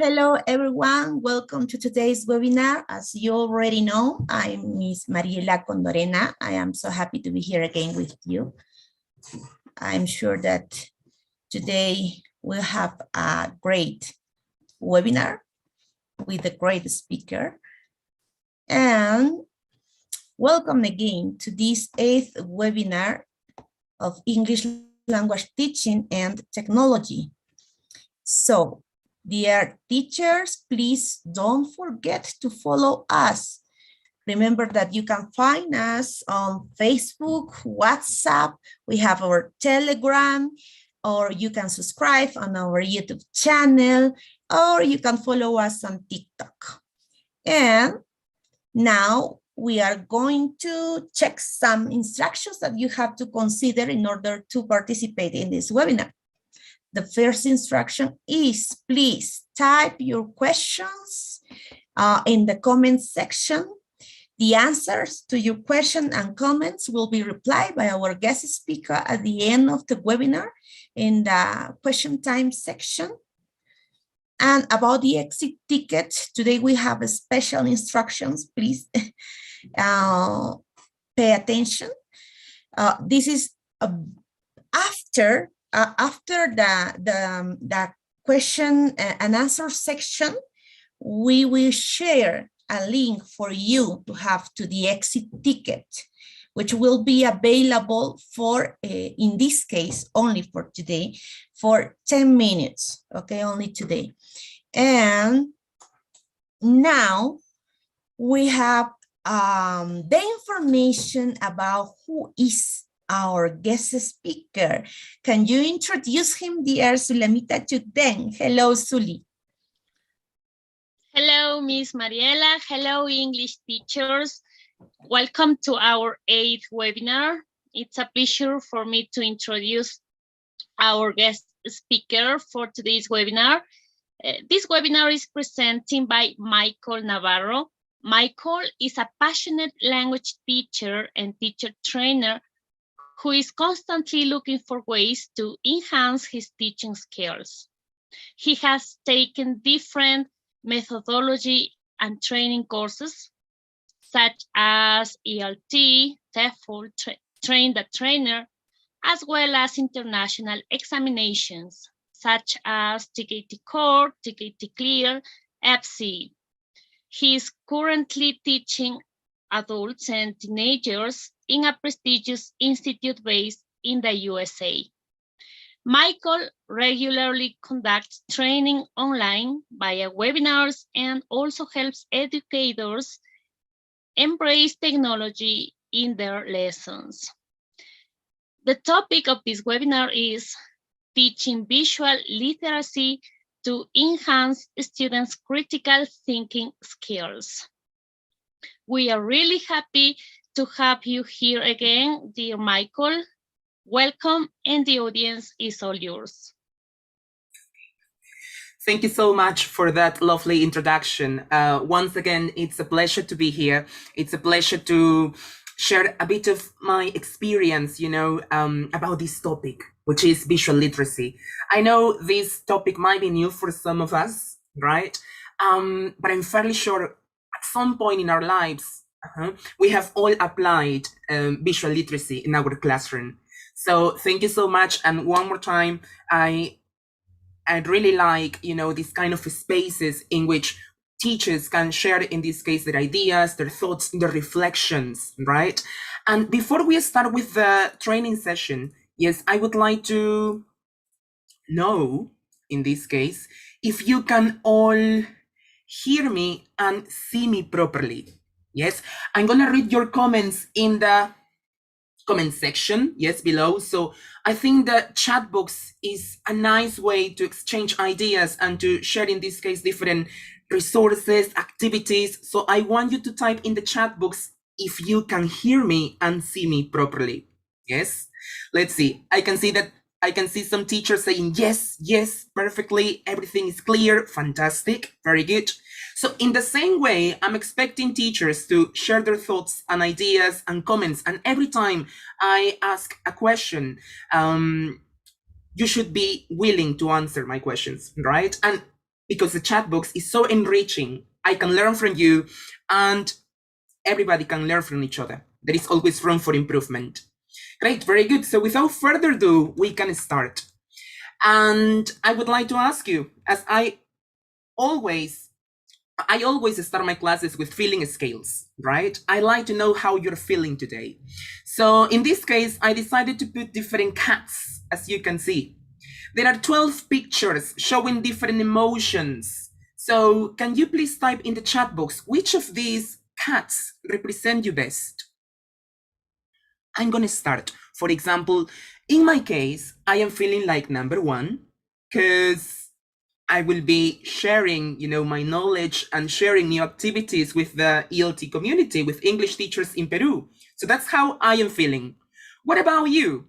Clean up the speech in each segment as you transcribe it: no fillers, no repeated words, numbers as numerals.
Hello, everyone. Welcome to today's webinar. As you already know, I'm Ms. Mariela Condorena. I am so happy to be here again with you. I'm sure that today we'll have a great webinar with a great speaker. And welcome again to this 8th webinar of English language teaching and technology. So, dear teachers, please don't forget to follow us. Remember that you can find us on Facebook, WhatsApp, we have our Telegram, or you can subscribe on our YouTube channel, or you can follow us on TikTok. And now we are going to check some instructions that you have to consider in order to participate in this webinar. The first instruction is please type your questions in the comment section. The answers to your question and comments will be replied by our guest speaker at the end of the webinar in the question time section. And about the exit ticket, today we have a special instructions. Please pay attention. This is after the question and answer section, we will share a link for you to have to the exit ticket, which will be available for, in this case, only for today, for 10 minutes, okay, only today. And now we have the information about who is our guest speaker. Can you introduce him, dear Sulamita Chuten? Hello, Suli. Hello, Miss Mariela. Hello, English teachers. Welcome to our 8th webinar. It's a pleasure for me to introduce our guest speaker for today's webinar. This webinar is presented by Michael Navarro. Michael is a passionate language teacher and teacher trainer who is constantly looking for ways to enhance his teaching skills. He has taken different methodology and training courses, such as ELT, TEFL, Train the Trainer, as well as international examinations, such as TKT Core, TKT Clear, FC. He is currently teaching adults and teenagers in a prestigious institute based in the USA. Michael regularly conducts training online via webinars and also helps educators embrace technology in their lessons. The topic of this webinar is teaching visual literacy to enhance students' critical thinking skills. We are really happy to have you here again, dear Michael. Welcome, and the audience is all yours. Thank you so much for that lovely introduction. Once again, it's a pleasure to be here. It's a pleasure to share a bit of my experience, about this topic, which is visual literacy. I know this topic might be new for some of us, right? But I'm fairly sure at some point in our lives, we have all applied visual literacy in our classroom. So thank you so much. And one more time, I'd really like, these kind of spaces in which teachers can share, in this case, their ideas, their thoughts, their reflections, right? And before we start with the training session, yes, I would like to know, in this case, if you can all hear me and see me properly. Yes, I'm gonna read your comments in the comment section, yes, below. So I think the chat box is a nice way to exchange ideas and to share, in this case, different resources, activities. So I want you to type in the chat box if you can hear me and see me properly. Yes, let's see. I can see some teachers saying yes, perfectly, everything is clear, fantastic, very good. So in the same way, I'm expecting teachers to share their thoughts and ideas and comments. And every time I ask a question, you should be willing to answer my questions, right? And because the chat box is so enriching. I can learn from you, and everybody can learn from each other. There is always room for improvement. Great, very good. So without further ado, we can start. And I would like to ask you, as I always start my classes with feeling scales, right? I like to know how you're feeling today. So in this case, I decided to put different cats, as you can see. There are 12 pictures showing different emotions. So can you please type in the chat box, which of these cats represent you best? I'm going to start. For example, in my case, I am feeling like number 1, because I will be sharing, my knowledge and sharing new activities with the ELT community, with English teachers in Peru. So that's how I am feeling. What about you?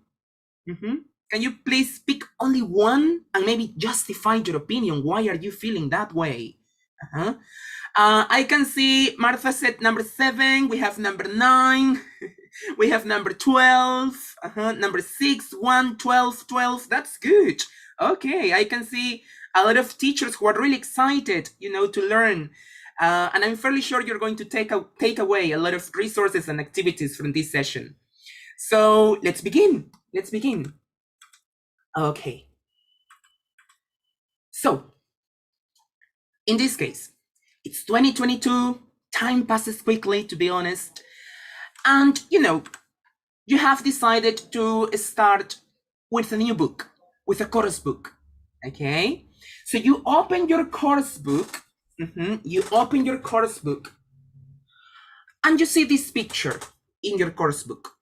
Can you please pick only one and maybe justify your opinion? Why are you feeling that way? I can see Martha said number 7. We have number 9. We have number 12. Number 6, 1, 12, 12. That's good. Okay, I can see a lot of teachers who are really excited, to learn. And I'm fairly sure you're going to take away a lot of resources and activities from this session. So let's begin. Okay. So in this case, it's 2022. Time passes quickly, to be honest. And, you have decided to start with a new book, with a course book. Okay. So you open your course book, you open your course book, and you see this picture in your course book.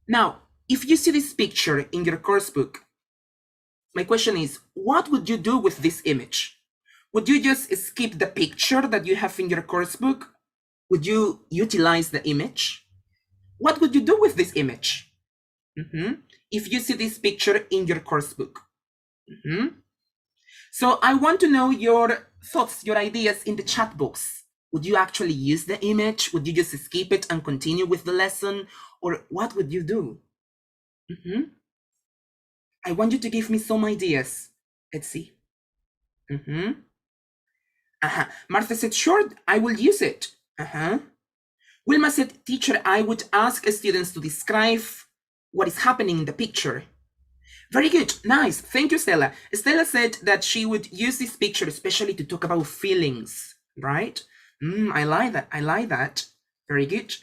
Now, if you see this picture in your course book, my question is, what would you do with this image? Would you just skip the picture that you have in your course book? Would you utilize the image? What would you do with this image? If you see this picture in your course book. So I want to know your thoughts, your ideas in the chat box. Would you actually use the image? Would you just skip it and continue with the lesson? Or what would you do? I want you to give me some ideas. Let's see. Martha said, sure, I will use it. Wilma said, teacher, I would ask students to describe what is happening in the picture. Very good, nice, thank you, Stella. Stella said that she would use this picture especially to talk about feelings, right? I like that, very good.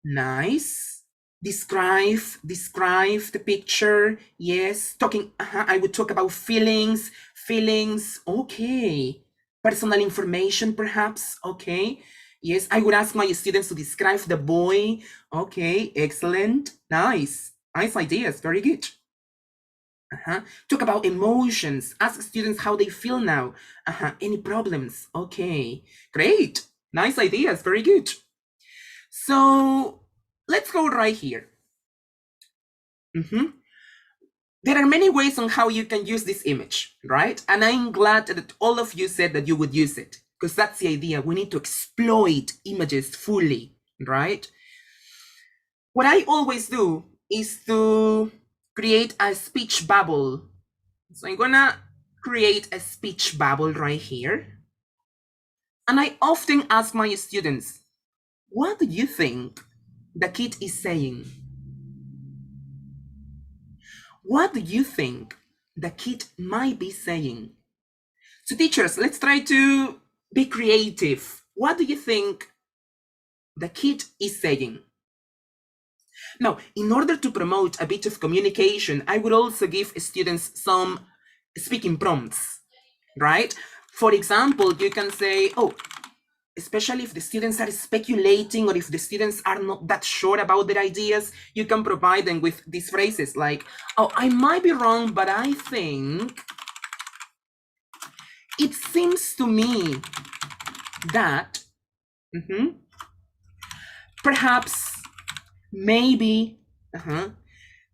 Nice. Describe the picture, yes, talking, I would talk about feelings, okay. Personal information, perhaps, okay. Yes, I would ask my students to describe the boy, okay, excellent, nice ideas, very good. Talk about emotions, ask students how they feel now, any problems, okay, great, nice ideas, very good. So let's go right here. There are many ways on how you can use this image, right? And I'm glad that all of you said that you would use it, because that's the idea. We need to exploit images fully, right? What I always do is to create a speech bubble. So I'm gonna create a speech bubble right here. And I often ask my students, what do you think the kid is saying? What do you think the kid might be saying? So teachers, let's try to be creative. What do you think the kid is saying? Now, in order to promote a bit of communication, I would also give students some speaking prompts, right? For example, you can say, especially if the students are speculating or if the students are not that sure about their ideas, you can provide them with these phrases like, I might be wrong, but I think it seems to me that perhaps, maybe,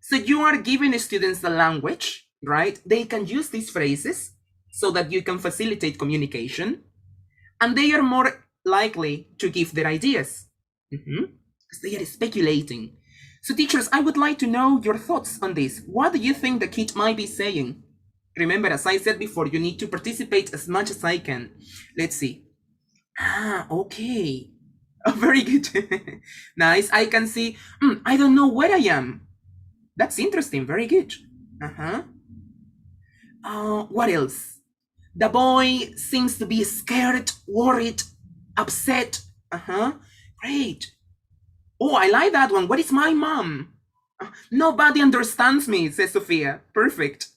So you are giving students the language, right? They can use these phrases so that you can facilitate communication, and they are more likely to give their ideas because they are speculating. So teachers, I would like to know your thoughts on this. What do you think the kid might be saying? Remember, as I said before, you need to participate as much as I can. Let's see. Okay. Oh, very good. Nice. I can see, I don't know where I am. That's interesting. Very good. What else? The boy seems to be scared, worried, upset. Great. Oh, I like that one. What is my mom? Nobody understands me, says Sophia. Perfect.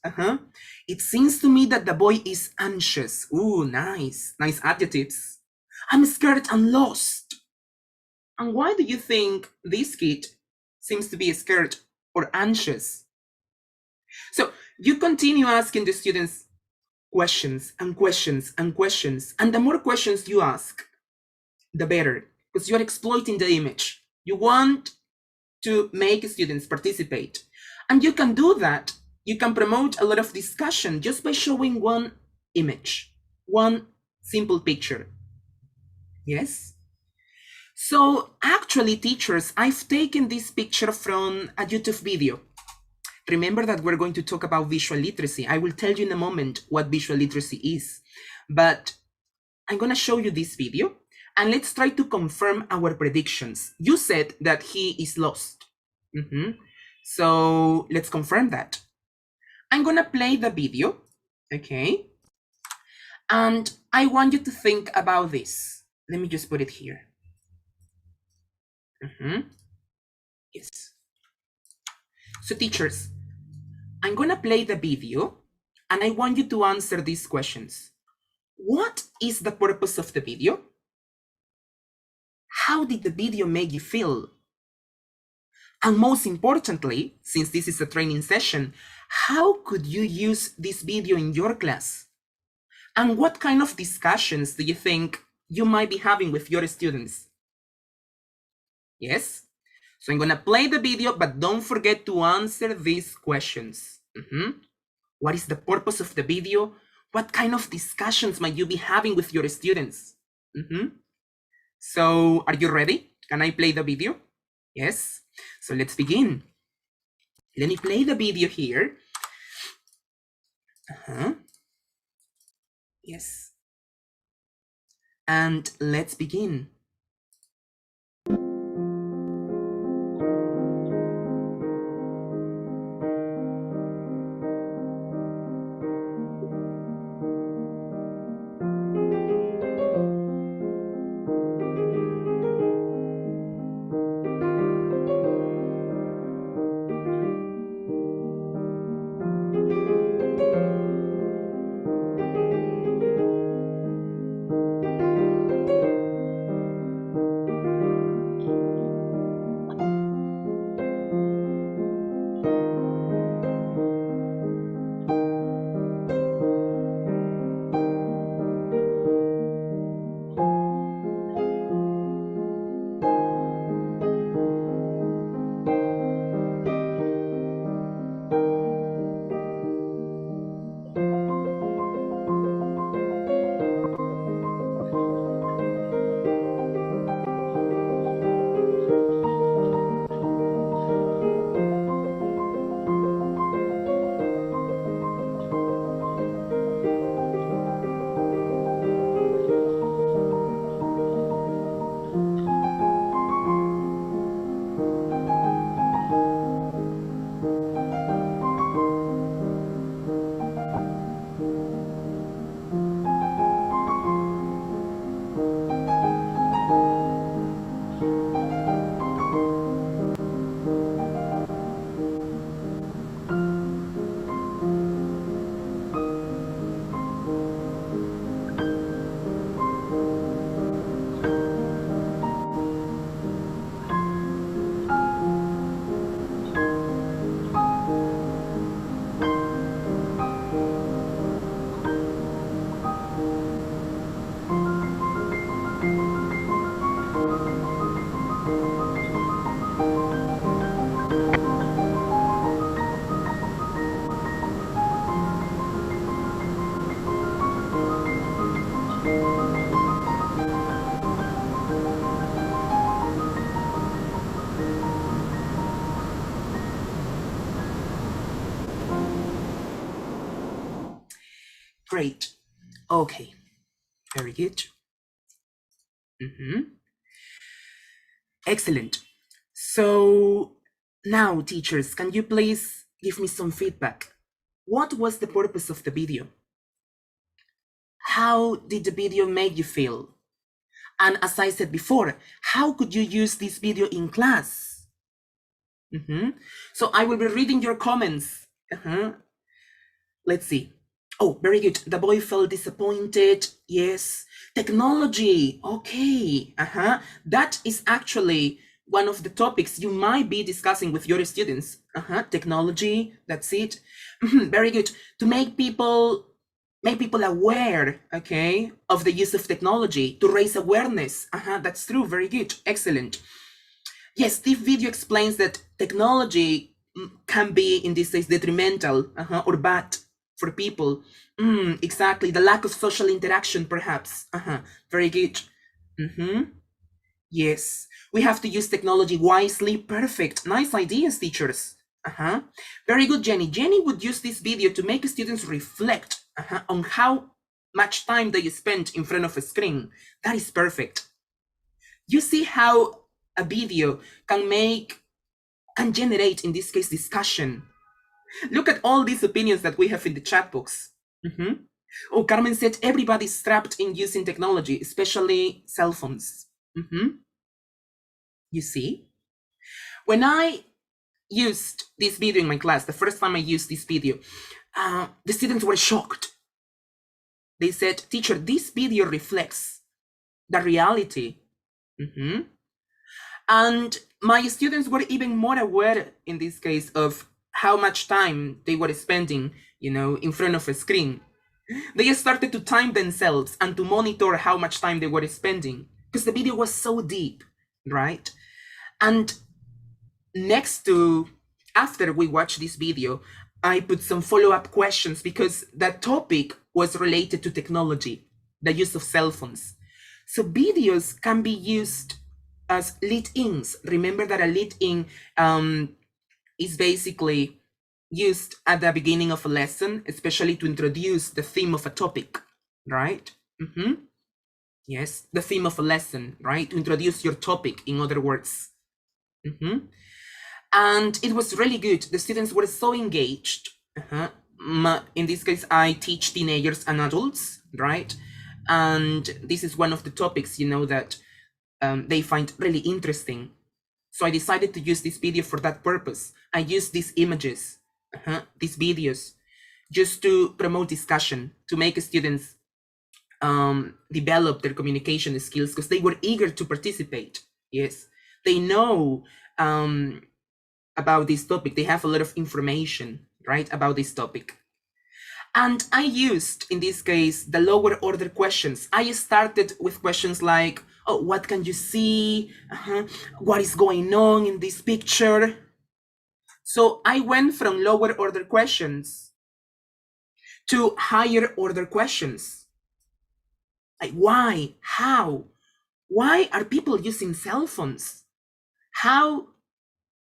It seems to me that the boy is anxious. Ooh, nice. Nice adjectives. I'm scared and lost. And why do you think this kid seems to be scared or anxious? So you continue asking the students questions and questions and questions. And the more questions you ask, the better, because you're exploiting the image. You want to make students participate. And you can do that. You can promote a lot of discussion just by showing one image, one simple picture. Yes? So actually, teachers, I've taken this picture from a YouTube video. Remember that we're going to talk about visual literacy. I will tell you in a moment what visual literacy is. But I'm going to show you this video. And let's try to confirm our predictions. You said that he is lost. So let's confirm that. I'm gonna play the video, okay? And I want you to think about this. Let me just put it here. Yes. So teachers, I'm gonna play the video and I want you to answer these questions. What is the purpose of the video? How did the video make you feel? And most importantly, since this is a training session, how could you use this video in your class? And what kind of discussions do you think you might be having with your students? Yes? So I'm gonna play the video, but don't forget to answer these questions. What is the purpose of the video? What kind of discussions might you be having with your students? So are you ready? Can I play the video? Yes? So let's begin. Let me play the video here. Yes. And let's begin. Great. Okay, very good. Excellent. So now, teachers, can you please give me some feedback? What was the purpose of the video? How did the video make you feel? And as I said before, how could you use this video in class? So I will be reading your comments. Let's see. Oh, very good. The boy felt disappointed. Yes. Technology. Okay. That is actually one of the topics you might be discussing with your students. Technology. That's it. Very good. To make people aware, okay, of the use of technology, to raise awareness. That's true. Very good. Excellent. Yes, this video explains that technology can be, in this case, detrimental or bad for people. Exactly. The lack of social interaction, perhaps. Very good. Yes. We have to use technology wisely. Perfect. Nice ideas, teachers. Very good, Jenny. Jenny would use this video to make students reflect on how much time they spend in front of a screen. That is perfect. You see how a video can generate, in this case, discussion. Look at all these opinions that we have in the chat box. Oh, Carmen said everybody's trapped in using technology, especially cell phones. You see? When I used this video in my class, the first time I used this video, the students were shocked. They said, teacher, this video reflects the reality. And my students were even more aware, in this case, of how much time they were spending, in front of a screen. They started to time themselves and to monitor how much time they were spending, because the video was so deep, right? And after we watched this video, I put some follow-up questions because that topic was related to technology, the use of cell phones. So videos can be used as lead-ins. Remember that a lead-in is basically used at the beginning of a lesson, especially to introduce the theme of a topic, right? Yes, the theme of a lesson, right? To introduce your topic, in other words. And it was really good. The students were so engaged. In this case, I teach teenagers and adults, right? And this is one of the topics, that they find really interesting. So I decided to use this video for that purpose. I used these images, these videos, just to promote discussion, to make students develop their communication skills, because they were eager to participate. Yes, they know about this topic. They have a lot of information, right, about this topic. And I used, in this case, the lower order questions. I started with questions like, oh, what can you see? What is going on in this picture? So I went from lower order questions to higher order questions. Like why? How? Why are people using cell phones? How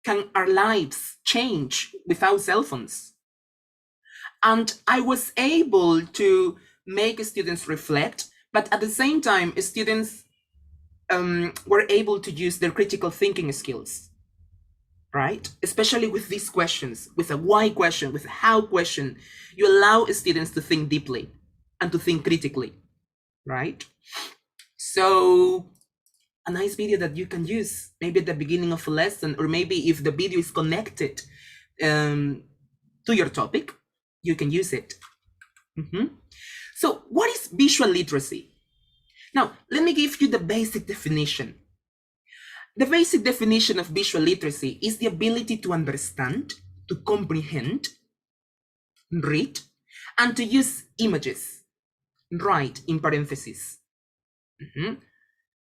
can our lives change without cell phones? And I was able to make students reflect, but at the same time, students were able to use their critical thinking skills, right? Especially with these questions, with a why question, with a how question, you allow students to think deeply and to think critically, right? So a nice video that you can use maybe at the beginning of a lesson, or maybe if the video is connected to your topic, you can use it. So what is visual literacy? Now, let me give you the basic definition. The basic definition of visual literacy is the ability to understand, to comprehend, read, and to use images. Write in parentheses.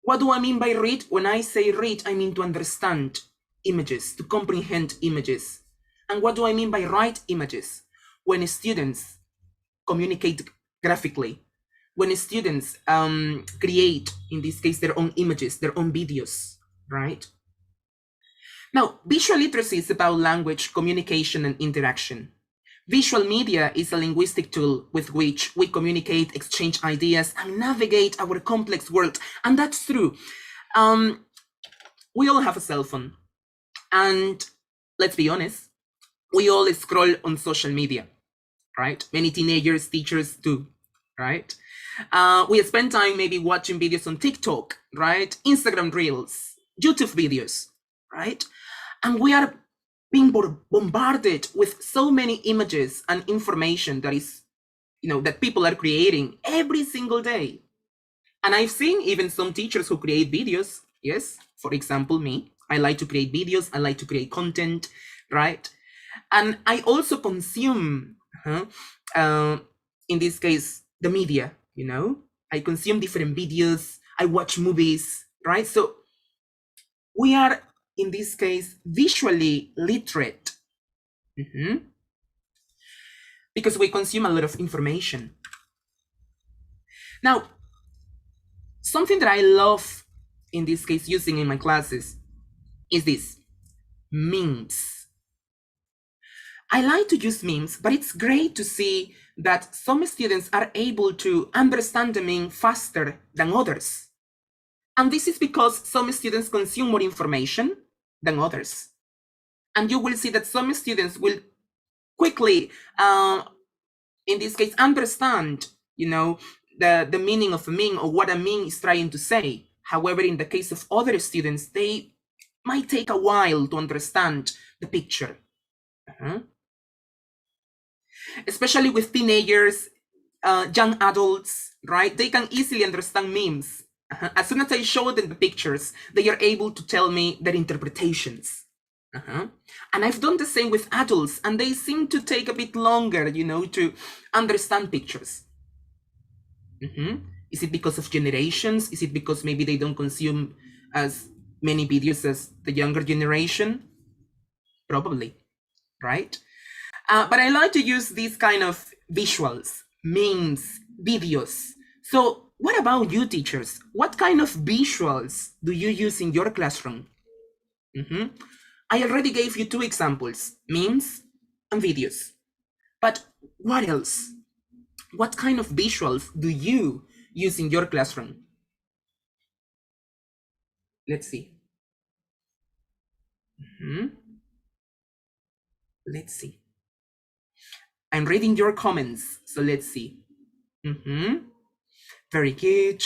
What do I mean by read? When I say read, I mean to understand images, to comprehend images. And what do I mean by write images? When students communicate graphically, when students create, in this case, their own images, their own videos, right? Now, visual literacy is about language, communication, and interaction. Visual media is a linguistic tool with which we communicate, exchange ideas, and navigate our complex world. And that's true. We all have a cell phone. And let's be honest, we all scroll on social media, right? Many teenagers, teachers do, right? We spend time maybe watching videos on TikTok, right? Instagram Reels, YouTube videos, right? And we are being bombarded with so many images and information that is, that people are creating every single day. And I've seen even some teachers who create videos. Yes, for example, me. I like to create videos. I like to create content, right? And I also consume, in this case, the media, I consume different videos. I watch movies, right? So we are, in this case, visually literate, because we consume a lot of information. Now, something that I love, in this case, using in my classes is this, memes. I like to use memes, but it's great to see that some students are able to understand the meme faster than others. And this is because some students consume more information than others. And you will see that some students will quickly, in this case, understand, the meaning of a meme or what a meme is trying to say. However, in the case of other students, they might take a while to understand the picture. Especially with teenagers, young adults, right? They can easily understand memes. As soon as I show them the pictures, they are able to tell me their interpretations. And I've done the same with adults, and they seem to take a bit longer, to understand pictures. Is it because of generations? Is it because maybe they don't consume as many videos as the younger generation? Probably, right? But I like to use these kind of visuals, memes, videos. So what about you, teachers? What kind of visuals do you use in your classroom? I already gave you 2 examples, memes and videos. But what else? What kind of visuals do you use in your classroom? Let's see. Let's see. I'm reading your comments, so let's see. Very good.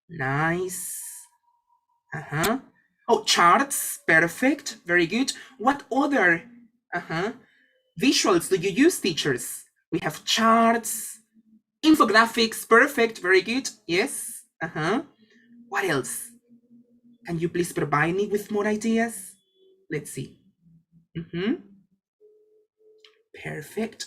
Nice. Oh, charts. Perfect. Very good. What other visuals do you use, teachers? We have charts, infographics. Perfect. Very good. Yes. What else? Can you please provide me with more ideas? Let's see. Perfect.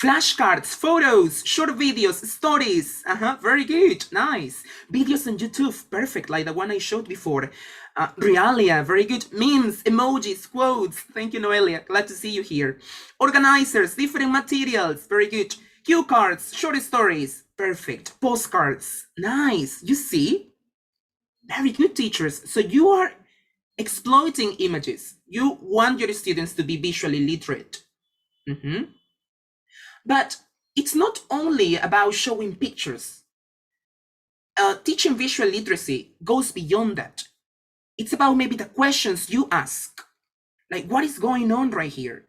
Flashcards, photos, short videos, stories. Very good. Nice. Videos on YouTube. Perfect. Like the one I showed before. Realia. Very good. Memes, emojis, quotes. Thank you, Noelia. Glad to see you here. Organizers, different materials. Very good. Cue cards, short stories. Perfect. Postcards. Nice. You see? Very good, teachers. So you are exploiting images. You want your students to be visually literate. But it's not only about showing pictures. Teaching visual literacy goes beyond that. It's about maybe the questions you ask. Like, what is going on right here,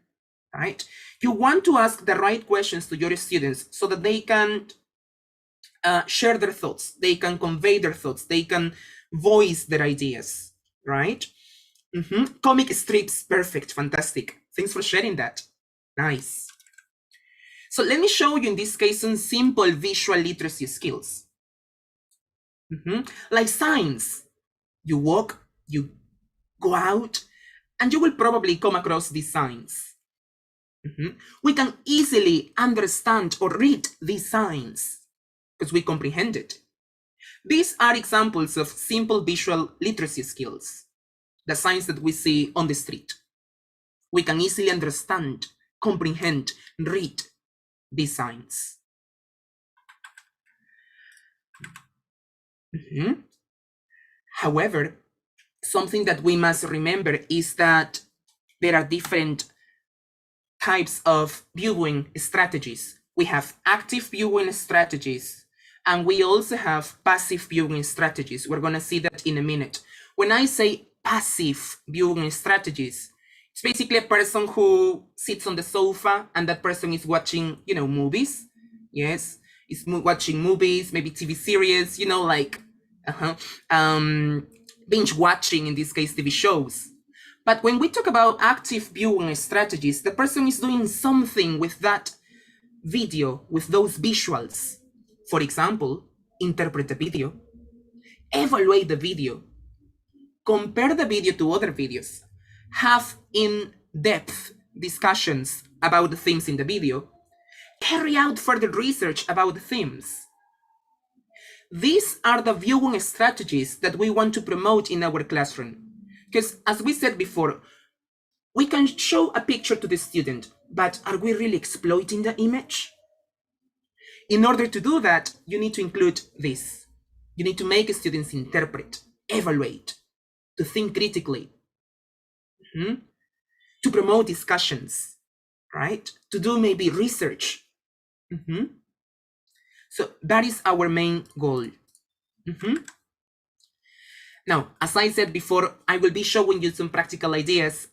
right? You want to ask the right questions to your students so that they can share their thoughts. They can convey their thoughts. They can voice their ideas, right? Comic strips, perfect, fantastic. Thanks for sharing that. Nice. So let me show you in this case some simple visual literacy skills. Like signs. You walk, you go out, and you will probably come across these signs. We can easily understand or read these signs because we comprehend it. These are examples of simple visual literacy skills, the signs that we see on the street. We can easily understand, comprehend, read these signs. However, something that we must remember is that there are different types of viewing strategies. We have active viewing strategies, and we also have passive viewing strategies. We're going to see that in a minute. When I say passive viewing strategies, it's basically a person who sits on the sofa and that person is watching, you know, movies. Yes, is watching movies, maybe TV series, you know, like binge watching, in this case, TV shows. But when we talk about active viewing strategies, the person is doing something with that video, with those visuals. For example, interpret the video, evaluate the video, compare the video to other videos, have in-depth discussions about the themes in the video, carry out further research about the themes. These are the viewing strategies that we want to promote in our classroom. Because as we said before, we can show a picture to the student, but are we really exploiting the image? In order to do that, you need to include this. You need to make students interpret, evaluate, to think critically, to promote discussions, right? To do maybe research. So that is our main goal. Now, as I said before, I will be showing you some practical ideas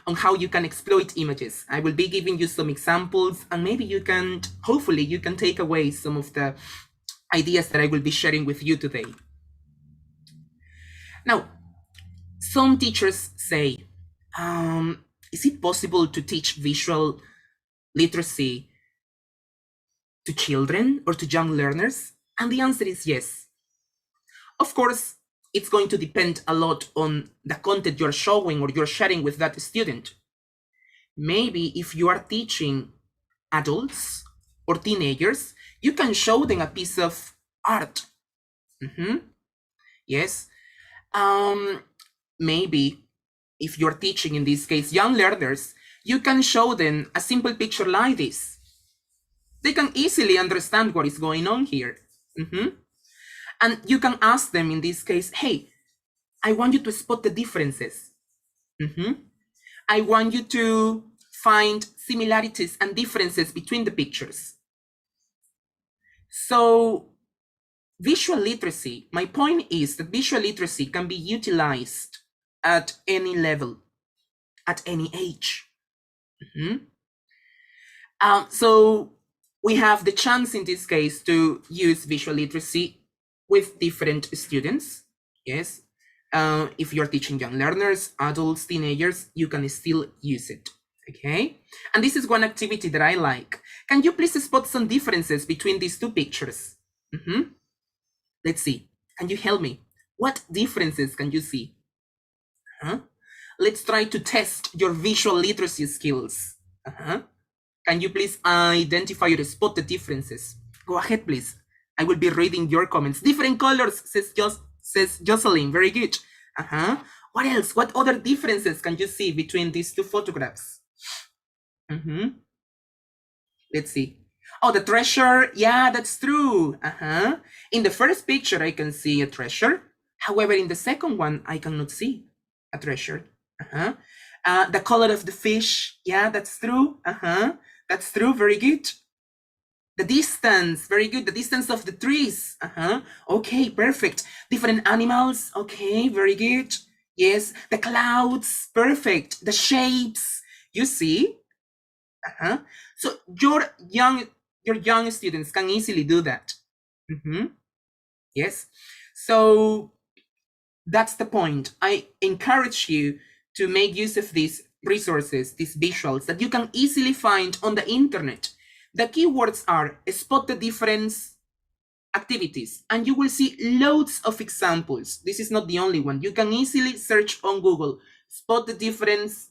on how you can exploit images. I will be giving you some examples, and maybe you can, hopefully you can take away some of the ideas that I will be sharing with you today. Now, some teachers say, is it possible to teach visual literacy to children or to young learners? And the answer is yes. Of course, it's going to depend a lot on the content you're showing or you're sharing with that student. Maybe if you are teaching adults or teenagers, you can show them a piece of art. Yes. Maybe if you're teaching, in this case, young learners, you can show them a simple picture like this. They can easily understand what is going on here. And you can ask them, in this case, hey, I want you to spot the differences. I want you to find similarities and differences between the pictures. So visual literacy, my point is that visual literacy can be utilized at any level, at any age. So we have the chance in this case to use visual literacy with different students. Yes. If you're teaching young learners, adults, teenagers, you can still use it. Okay. And this is one activity that I like. Can you please spot some differences between these two pictures? Let's see. Can you help me? What differences can you see? Let's try to test your visual literacy skills. Can you please identify or spot the differences? Go ahead, please. I will be reading your comments. Different colors, says Jocelyn. Very good. What else? What other differences can you see between these two photographs? Let's see. Oh, the treasure. Yeah, that's true. In the first picture, I can see a treasure. However, in the second one, I cannot see a treasure. The color of the fish. Yeah, that's true. That's true. Very good. The distance. Very good. The distance of the trees. Okay, perfect. Different animals. Okay, very good. Yes. The clouds. Perfect. The shapes. You see? So your young students can easily do that. Yes. So that's the point. I encourage you to make use of these resources, these visuals that you can easily find on the internet. The keywords are spot the difference activities, and you will see loads of examples. This is not the only one. You can easily search on Google, spot the difference,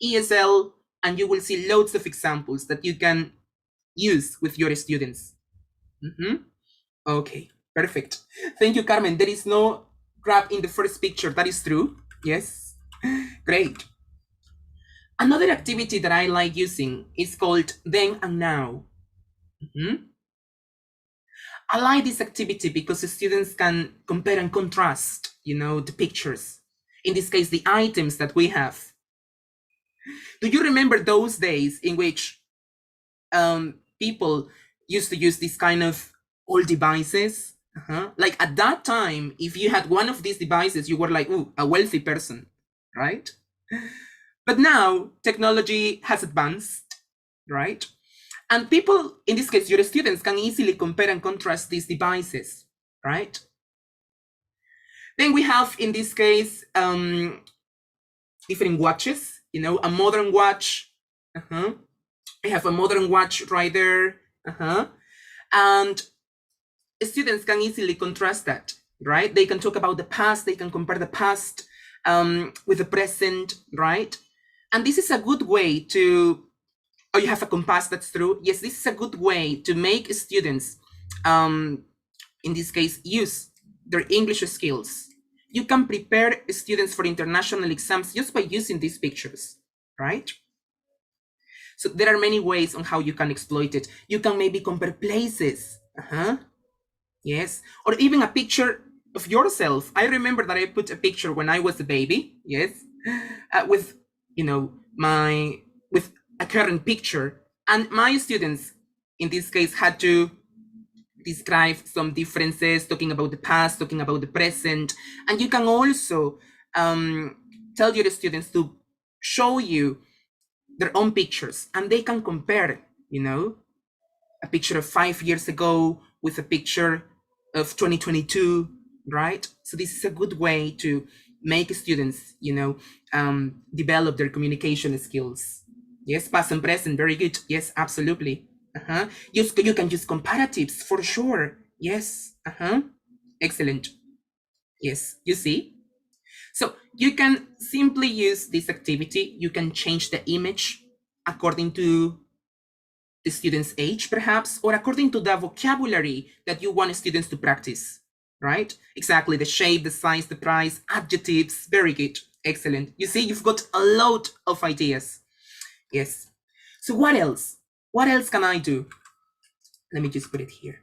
ESL, and you will see loads of examples that you can use with your students. Okay, perfect. Thank you, Carmen. There is no grab in the first picture. That is true. Yes, great. Another activity that I like using is called Then and Now. I like this activity because the students can compare and contrast, the pictures. In this case, the items that we have. Do you remember those days in which people used to use this kind of old devices? Like at that time, if you had one of these devices, you were like, ooh, a wealthy person, right? But now technology has advanced, right? And people, in this case, your students can easily compare and contrast these devices, right? Then we have, in this case, different watches, you know, a modern watch. I have a modern watch right there. And students can easily contrast that, right? They can talk about the past, they can compare the past with the present, right? And this is a good way to, oh, you have a compass, that's true. Yes, this is a good way to make students, in this case, use their English skills. You can prepare students for international exams just by using these pictures, right? So there are many ways on how you can exploit it. You can maybe compare places, yes, or even a picture of yourself. I remember that I put a picture when I was a baby, yes, with, you know, with a current picture, and my students, in this case, had to describe some differences, talking about the past, talking about the present. And you can also tell your students to show you their own pictures, and they can compare, you know, a picture of 5 years ago with a picture of 2022, right? So this is a good way to make students, you know, develop their communication skills. Yes, past and present, very good. Yes, absolutely. You can use comparatives for sure. Yes, excellent. Yes, you see? So you can simply use this activity. You can change the image according to the student's age, perhaps, or according to the vocabulary that you want students to practice, right? Exactly, the shape, the size, the price, adjectives, very good, excellent. You see, you've got a lot of ideas. Yes. So what else? What else can I do? Let me just put it here.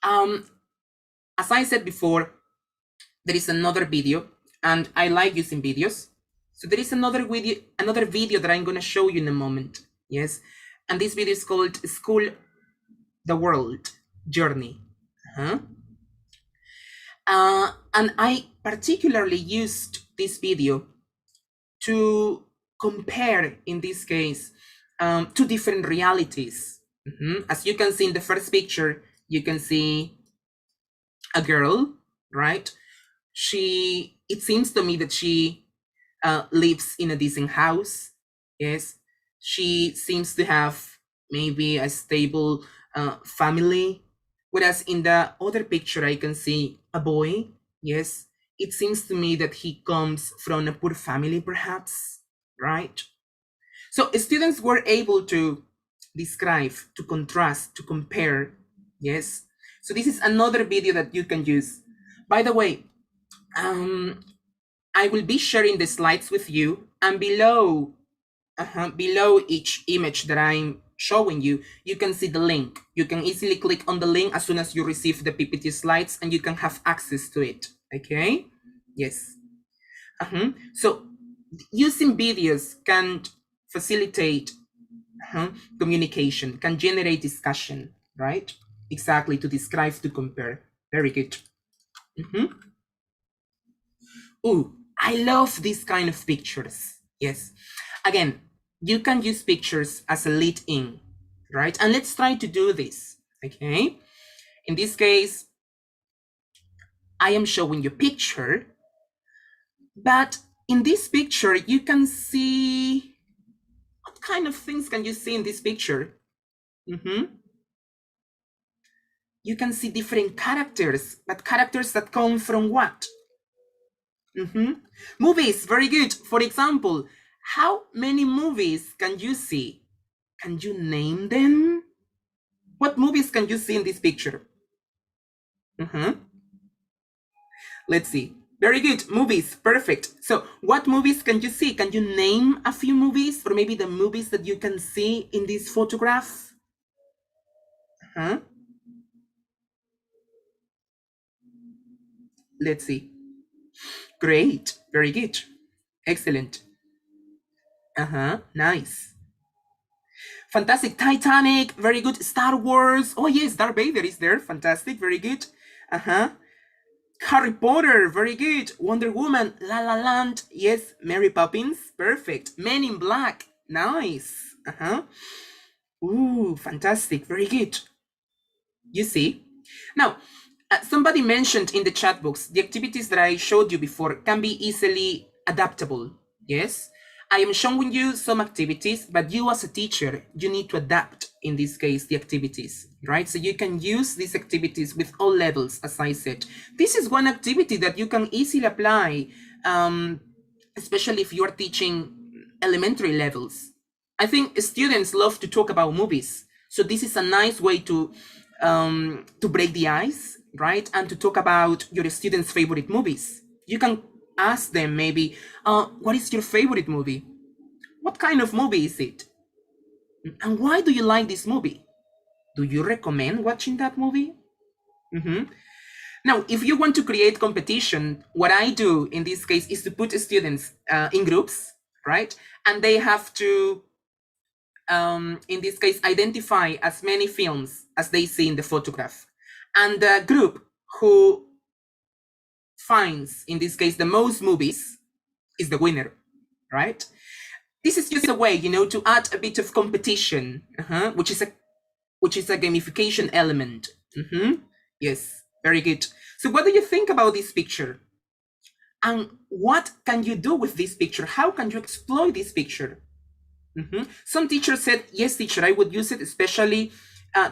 As I said before, there is another video, and I like using videos. So there is another video that I'm going to show you in a moment. Yes. And this video is called School the World Journey. And I particularly used this video to compare, in this case, two different realities. As you can see in the first picture, you can see a girl, right? It seems to me that she lives in a decent house. Yes, she seems to have maybe a stable family. Whereas in the other picture, I can see a boy. Yes, it seems to me that he comes from a poor family, perhaps, right? So students were able to describe, to contrast, to compare. Yes. So this is another video that you can use. By the way, I will be sharing the slides with you, and below each image that I'm showing you, you can see the link. You can easily click on the link as soon as you receive the PPT slides, and you can have access to it. Okay? Yes. So using videos can facilitate communication, can generate discussion, right? Exactly, to describe, to compare. Very good. Ooh, I love this kind of pictures. Yes. Again, you can use pictures as a lead in, right? And let's try to do this, okay? In this case, I am showing you a picture, but in this picture, you can see, what kind of things can you see in this picture? You can see different characters, but characters that come from what? Movies, very good. For example, how many movies can you see? Can you name them? What movies can you see in this picture? Let's see. Very good. Movies. Perfect. So what movies can you see? Can you name a few movies, or maybe the movies that you can see in this photograph? Let's see. Great. Very good. Excellent. Nice. Fantastic. Titanic, very good. Star Wars. Oh yes, Darth Vader is there. Fantastic, very good. Harry Potter, very good. Wonder Woman, La La Land, yes. Mary Poppins, perfect. Men in Black, nice. Ooh, fantastic, very good. You see? Now, somebody mentioned in the chat box, the activities that I showed you before can be easily adaptable, yes? I am showing you some activities, but you as a teacher, you need to adapt, in this case, the activities, right? So you can use these activities with all levels, as I said. This is one activity that you can easily apply, especially if you're teaching elementary levels. I think students love to talk about movies. So this is a nice way to break the ice, right? And to talk about your students' favorite movies. You can ask them maybe, what is your favorite movie? What kind of movie is it? And why do you like this movie? Do you recommend watching that movie? Now, if you want to create competition, what I do in this case is to put students in groups, right? And they have to, in this case, identify as many films as they see in the photograph. And the group who finds, in this case, the most movies is the winner, right? This is just a way, you know, to add a bit of competition, which is a gamification element. Yes, very good. So what do you think about this picture? And what can you do with this picture? How can you exploit this picture? Some teachers said, yes, teacher, I would use it especially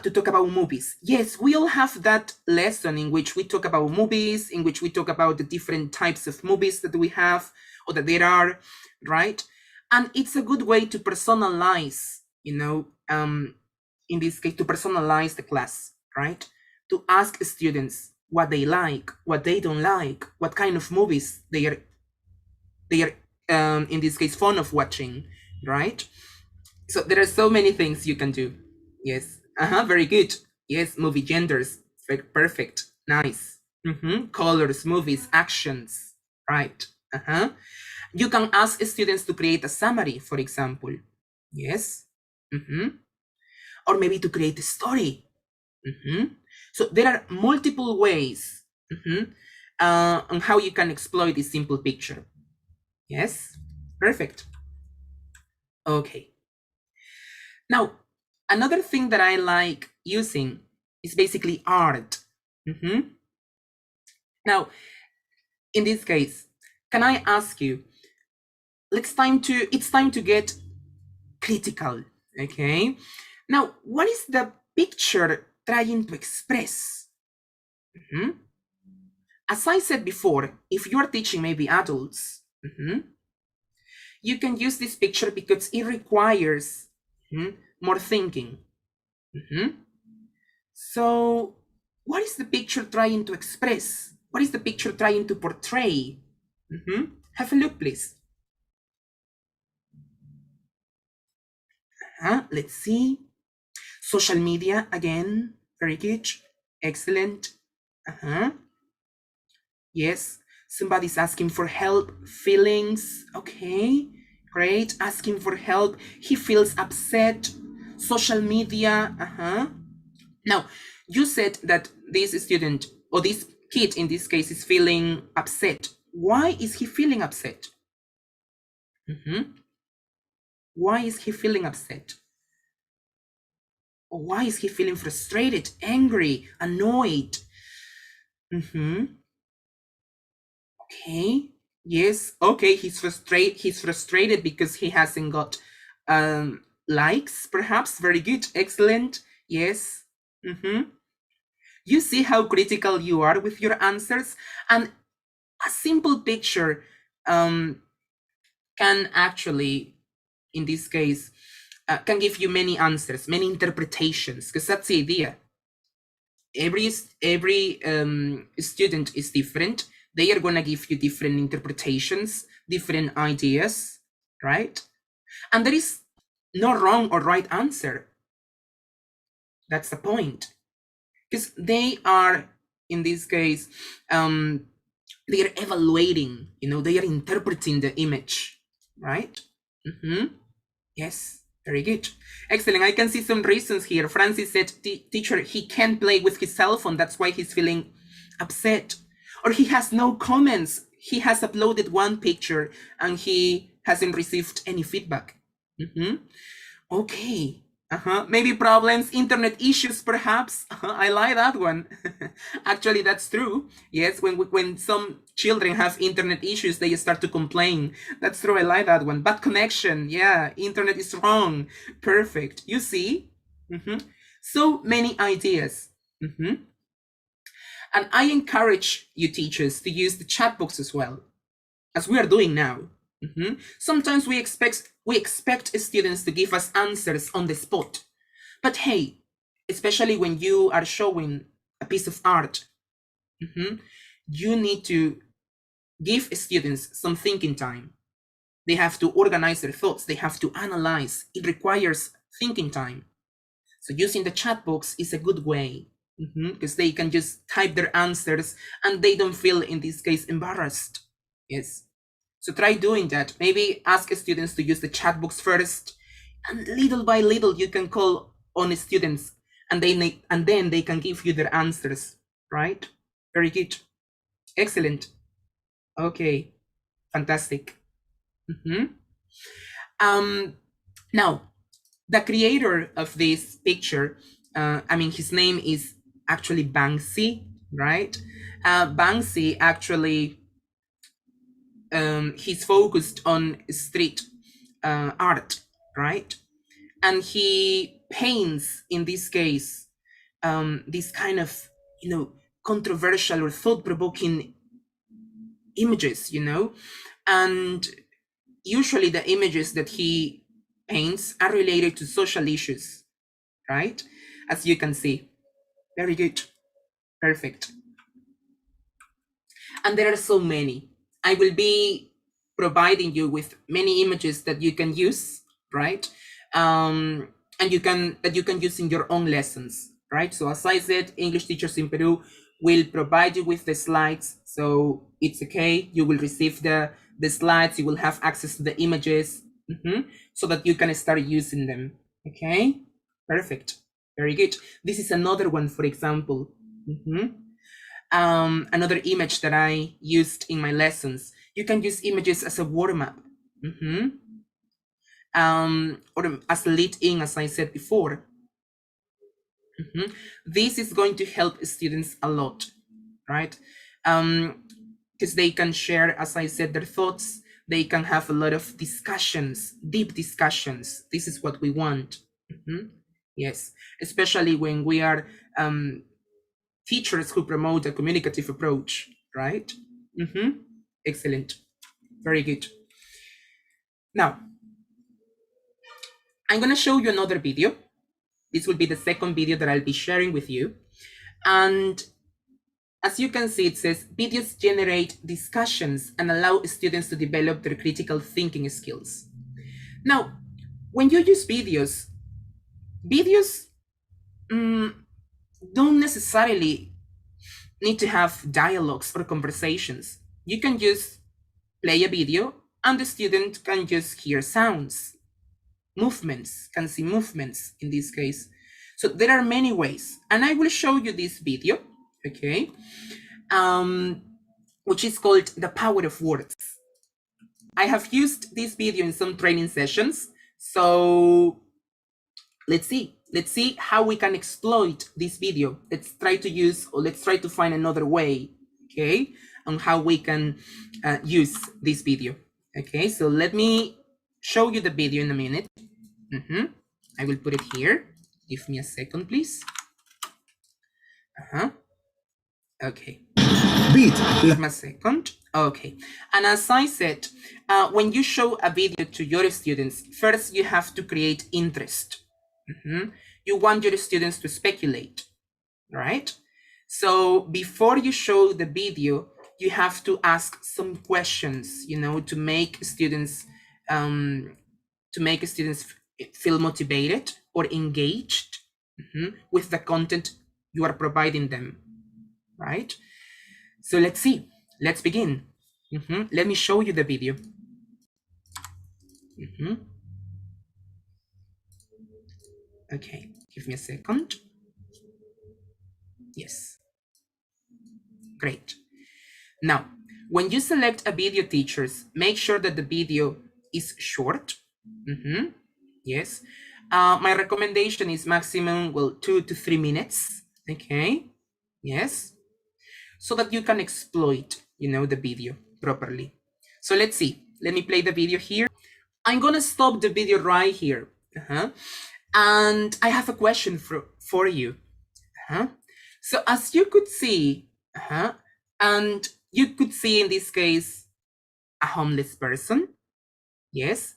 to talk about movies. Yes, we all have that lesson in which we talk about movies, in which we talk about the different types of movies that we have or that there are, right? And it's a good way to personalize, you know, in this case, to personalize the class, right? To ask students what they like, what they don't like, what kind of movies they are in this case, fond of watching, right? So there are so many things you can do. Yes. Very good. Yes, movie genders. Perfect. Nice. Colors, movies, actions. Right. You can ask students to create a summary, for example. Yes. Or maybe to create a story. So there are multiple ways on how you can exploit this simple picture. Yes. Perfect. Okay. Now, another thing that I like using is basically art. Now, in this case, can I ask you, it's time to get critical, okay? Now, what is the picture trying to express? As I said before, if you're teaching maybe adults, you can use this picture because it requires more thinking. So what is the picture trying to express? What is the picture trying to portray? Have a look, please. Let's see. Social media, again, very good. Excellent. Yes, somebody's asking for help, feelings. Okay, great, asking for help. He feels upset. Social media, Now, you said that this student, or this kid in this case, is feeling upset. Why is he feeling upset? Why is he feeling upset? Or why is he feeling frustrated, angry, annoyed? Okay, yes, okay, he's frustrated because he hasn't got likes, perhaps. Very good, excellent, yes. You see how critical you are with your answers, and a simple picture can actually, in this case, can give you many answers, many interpretations, because that's the idea. Every student is different. They are going to give you different interpretations, different ideas, right? And there is no wrong or right answer. That's the point. Because they are, in this case, they are evaluating, you know, they are interpreting the image, right? Yes, very good. Excellent. I can see some reasons here. Francis said, teacher, he can't play with his cell phone. That's why he's feeling upset. Or he has no comments. He has uploaded one picture and he hasn't received any feedback. Okay. Maybe problems, internet issues, perhaps. I like that one. Actually, that's true. Yes, when some children have internet issues, they start to complain. That's true. I like that one. Bad connection. Yeah, internet is wrong. Perfect. You see? So many ideas. And I encourage you teachers to use the chat box as well, as we are doing now. Sometimes we expect students to give us answers on the spot. But hey, especially when you are showing a piece of art, you need to give students some thinking time. They have to organize their thoughts. They have to analyze. It requires thinking time. So using the chat box is a good way, because they can just type their answers and they don't feel, in this case, embarrassed. Yes. So try doing that. Maybe ask students to use the chat box first, and little by little you can call on students, and then they can give you their answers, right? Very good. Excellent. Okay, fantastic. Now, the creator of this picture, his name is actually Banksy, right? Banksy actually, he's focused on street art, right? And he paints, in this case, this kind of, controversial or thought-provoking images, and usually the images that he paints are related to social issues, right? As you can see. Very good. Perfect. And there are so many. I will be providing you with many images that you can use, right? And that you can use in your own lessons, right? So as I said, English teachers in Peru will provide you with the slides. So it's okay. You will receive the slides. You will have access to the images, so that you can start using them. Okay, perfect. Very good. This is another one, for example. Another image that I used in my lessons. You can use images as a word map, or as a lead-in, as I said before. This is going to help students a lot, right? Because they can share, as I said, their thoughts. They can have a lot of discussions, deep discussions. This is what we want. Yes, especially when we are teachers who promote a communicative approach, right? Excellent. Very good. Now, I'm going to show you another video. This will be the second video that I'll be sharing with you. And as you can see, it says, videos generate discussions and allow students to develop their critical thinking skills. Now, when you use videos don't necessarily need to have dialogues or conversations. You can just play a video and the student can just hear sounds, movements, can see movements in this case. So there are many ways, and I will show you this video, okay, which is called The Power of Words. I have used this video in some training sessions, so let's see how we can exploit this video. Let's try to find another way, okay, on how we can use this video. Okay, so let me show you the video in a minute. I will put it here. Give me a second, please. Okay. Give me a second. Okay. And as I said, when you show a video to your students, first you have to create interest. You want your students to speculate, right? So before you show the video, you have to ask some questions, to make students feel motivated or engaged with the content you are providing them, right? So let's begin. Let me show you the video. Okay, give me a second. Yes, great. Now, when you select a video, teachers, make sure that the video is short. Yes. My recommendation is maximum, well, 2 to 3 minutes. Okay. Yes. So that you can exploit, the video properly. So let's see. Let me play the video here. I'm going to stop the video right here. And I have a question for you. So as you could see, and you could see in this case, a homeless person. Yes.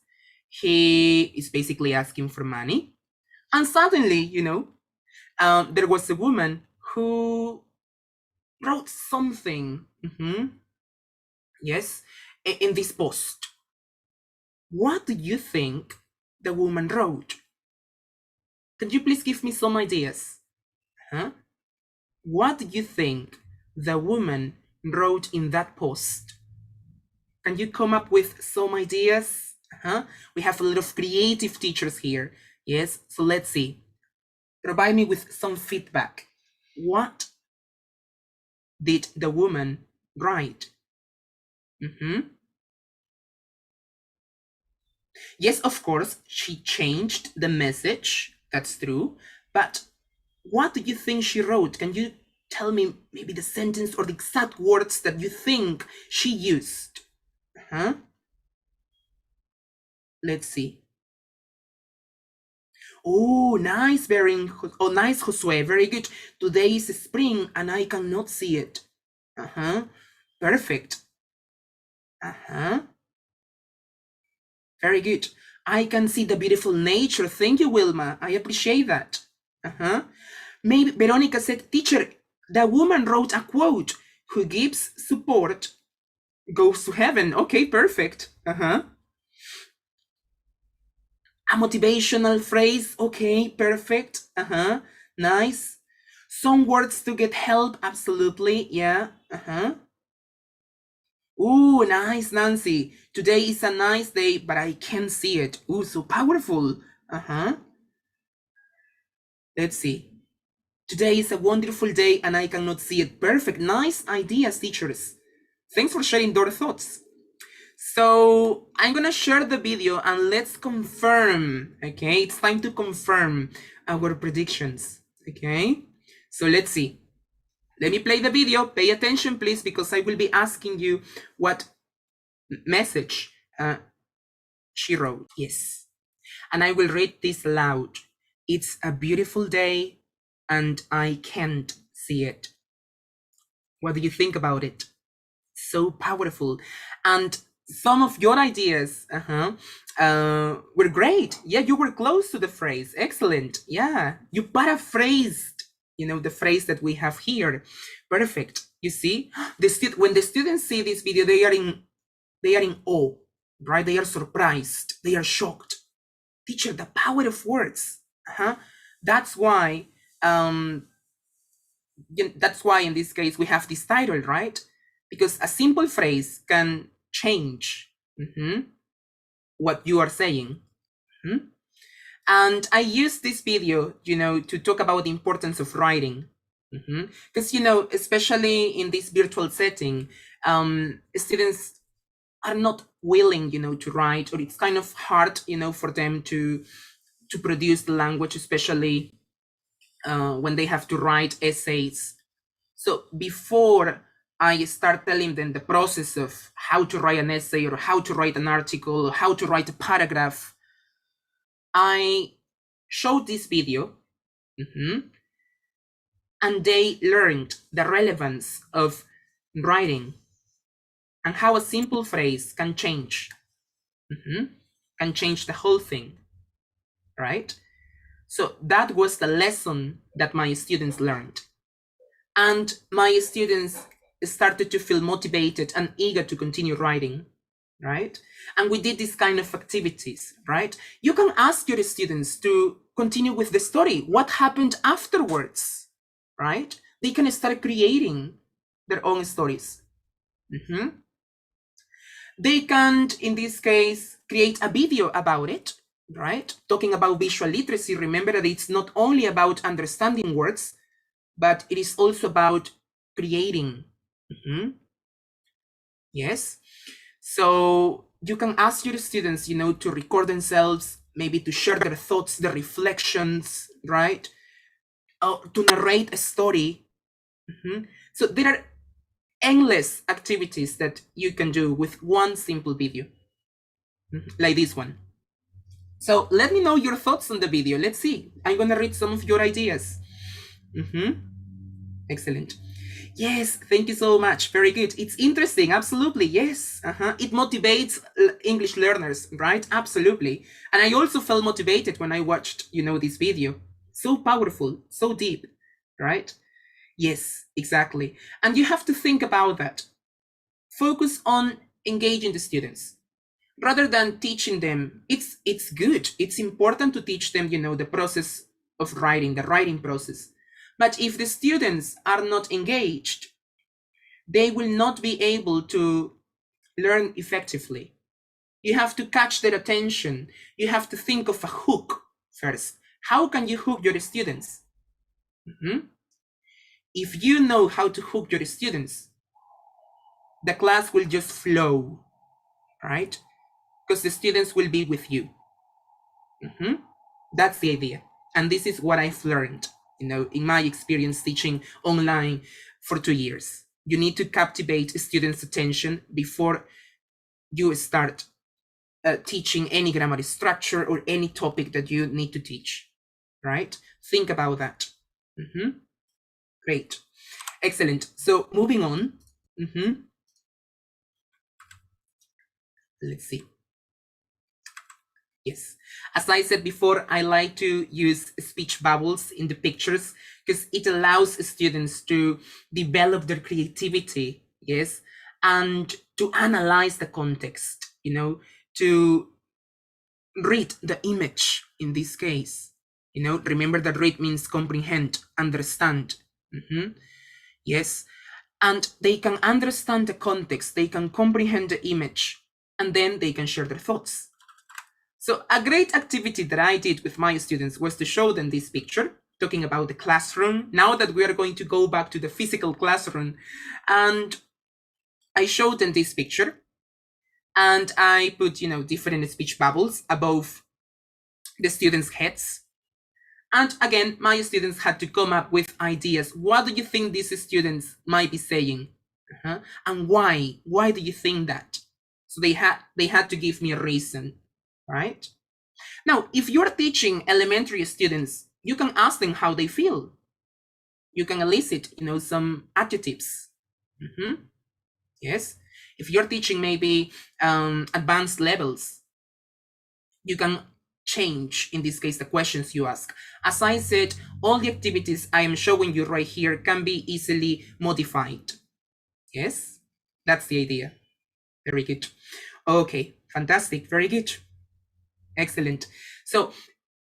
He is basically asking for money. And suddenly, there was a woman who wrote something. Yes. In this post. What do you think the woman wrote? Can you please give me some ideas? What do you think the woman wrote in that post? Can you come up with some ideas? We have a lot of creative teachers here. Yes, so let's see. Provide me with some feedback. What did the woman write? Yes, of course, she changed the message. That's true. But what do you think she wrote? Can you tell me maybe the sentence or the exact words that you think she used? Let's see. Oh, nice, nice, Josue. Very good. Today is spring and I cannot see it. Perfect. Very good. I can see the beautiful nature. Thank you, Wilma. I appreciate that. Maybe Veronica said, teacher, the woman wrote a quote, who gives support goes to heaven. Okay, perfect. A motivational phrase. Okay, perfect. Nice. Some words to get help. Absolutely. Yeah. Ooh, nice, Nancy. Today is a nice day, but I can't see it. Ooh, so powerful. Let's see. Today is a wonderful day and I cannot see it. Perfect. Nice ideas, teachers. Thanks for sharing your thoughts. So I'm going to share the video and let's confirm. Okay, it's time to confirm our predictions. Okay, so let's see. Let me play the video. Pay attention, please, because I will be asking you what message she wrote. Yes. And I will read this loud. It's a beautiful day and I can't see it. What do you think about it? So powerful. And some of your ideas were great. Yeah, you were close to the phrase. Excellent. Yeah, you paraphrased, the phrase that we have here. Perfect. You see, when the students see this video, they are in awe, right? They are surprised. They are shocked. Teacher, the power of words. That's why. That's why in this case we have this title, right? Because a simple phrase can change what you are saying. And I use this video, to talk about the importance of writing. Because, especially in this virtual setting, students are not willing, to write, or it's kind of hard, for them to produce the language, especially when they have to write essays. So before I start telling them the process of how to write an essay or how to write an article or how to write a paragraph, I showed this video and they learned the relevance of writing and how a simple phrase can change, can change the whole thing, right? So that was the lesson that my students learned. And my students started to feel motivated and eager to continue writing, right? And we did this kind of activities, right? You can ask your students to continue with the story. What happened afterwards, right? They can start creating their own stories. They can, in this case, create a video about it, right? Talking about visual literacy. Remember that it's not only about understanding words, but it is also about creating. Yes. So you can ask your students, to record themselves, maybe to share their thoughts, their reflections, right? To narrate a story. So there are endless activities that you can do with one simple video, like this one. So let me know your thoughts on the video. Let's see. I'm gonna read some of your ideas. Excellent. Yes, thank you so much. Very good. It's interesting. Absolutely. Yes. It motivates English learners, right? Absolutely. And I also felt motivated when I watched, this video. So powerful, so deep, right? Yes, exactly. And you have to think about that. Focus on engaging the students rather than teaching them. It's good. It's important to teach them, the process of writing, the writing process. But if the students are not engaged, they will not be able to learn effectively. You have to catch their attention. You have to think of a hook first. How can you hook your students? If you know how to hook your students, the class will just flow, right? Because the students will be with you. That's the idea. And this is what I've learned, in my experience teaching online for 2 years. You need to captivate students' attention before you start teaching any grammar structure or any topic that you need to teach, right? Think about that. Great. Excellent. So moving on. Let's see. Yes, as I said before, I like to use speech bubbles in the pictures because it allows students to develop their creativity, yes, and to analyze the context, to read the image in this case. Remember that read means comprehend, understand. Yes, and they can understand the context, they can comprehend the image, and then they can share their thoughts. So a great activity that I did with my students was to show them this picture, talking about the classroom. Now that we are going to go back to the physical classroom, and I showed them this picture, and I put, different speech bubbles above the students' heads. And again, my students had to come up with ideas. What do you think these students might be saying? And why? Why do you think that? So they had to give me a reason. Right? Now, if you're teaching elementary students, you can ask them how they feel. You can elicit, some adjectives. Yes. If you're teaching maybe advanced levels, you can change, in this case, the questions you ask. As I said, all the activities I am showing you right here can be easily modified. Yes, that's the idea. Very good. Okay, fantastic. Very good. Excellent. So,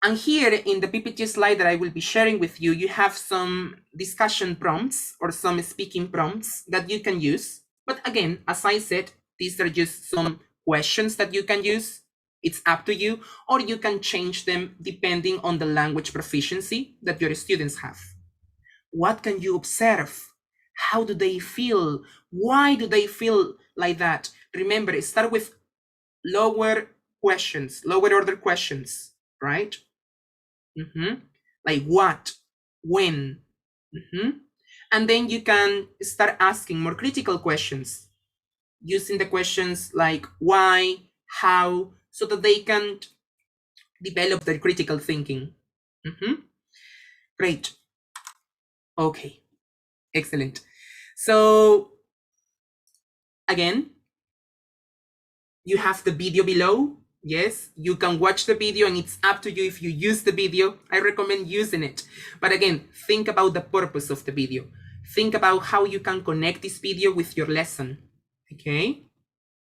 and here in the PPT slide that I will be sharing with you, you have some discussion prompts or some speaking prompts that you can use. But again, as I said, these are just some questions that you can use. It's up to you, or you can change them depending on the language proficiency that your students have. What can you observe? How do they feel? Why do they feel like that? Remember, start with lower questions, lower order questions, right? Like what, when, and then you can start asking more critical questions using the questions like why, how, so that they can develop their critical thinking. Great. Okay, excellent. So again, you have the video below. Yes, you can watch the video and it's up to you if you use the video. I recommend using it. But again, think about the purpose of the video. Think about how you can connect this video with your lesson. Okay?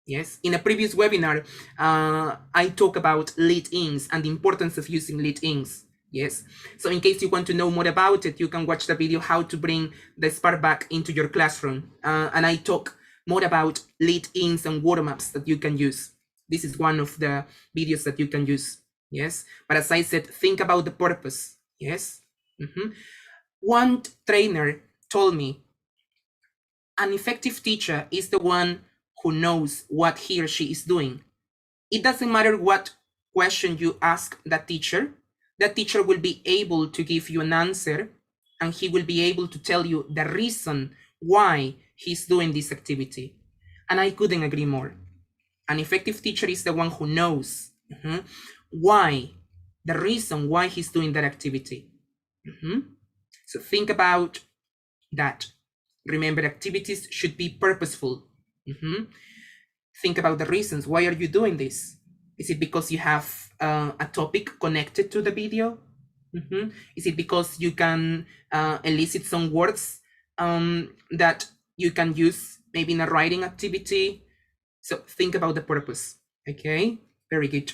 Yes, in a previous webinar, I talk about lead-ins and the importance of using lead-ins. Yes, so in case you want to know more about it, you can watch the video how to bring the Spark back into your classroom. And I talk more about lead-ins and warm-ups that you can use. This is one of the videos that you can use. Yes, but as I said, think about the purpose. Yes. One trainer told me, an effective teacher is the one who knows what he or she is doing. It doesn't matter what question you ask that teacher will be able to give you an answer, and he will be able to tell you the reason why he's doing this activity. And I couldn't agree more. An effective teacher is the one who knows why, the reason why he's doing that activity. So think about that. Remember, activities should be purposeful. Think about the reasons. Why are you doing this? Is it because you have a topic connected to the video? Is it because you can elicit some words that you can use maybe in a writing activity? So think about the purpose. Okay, very good.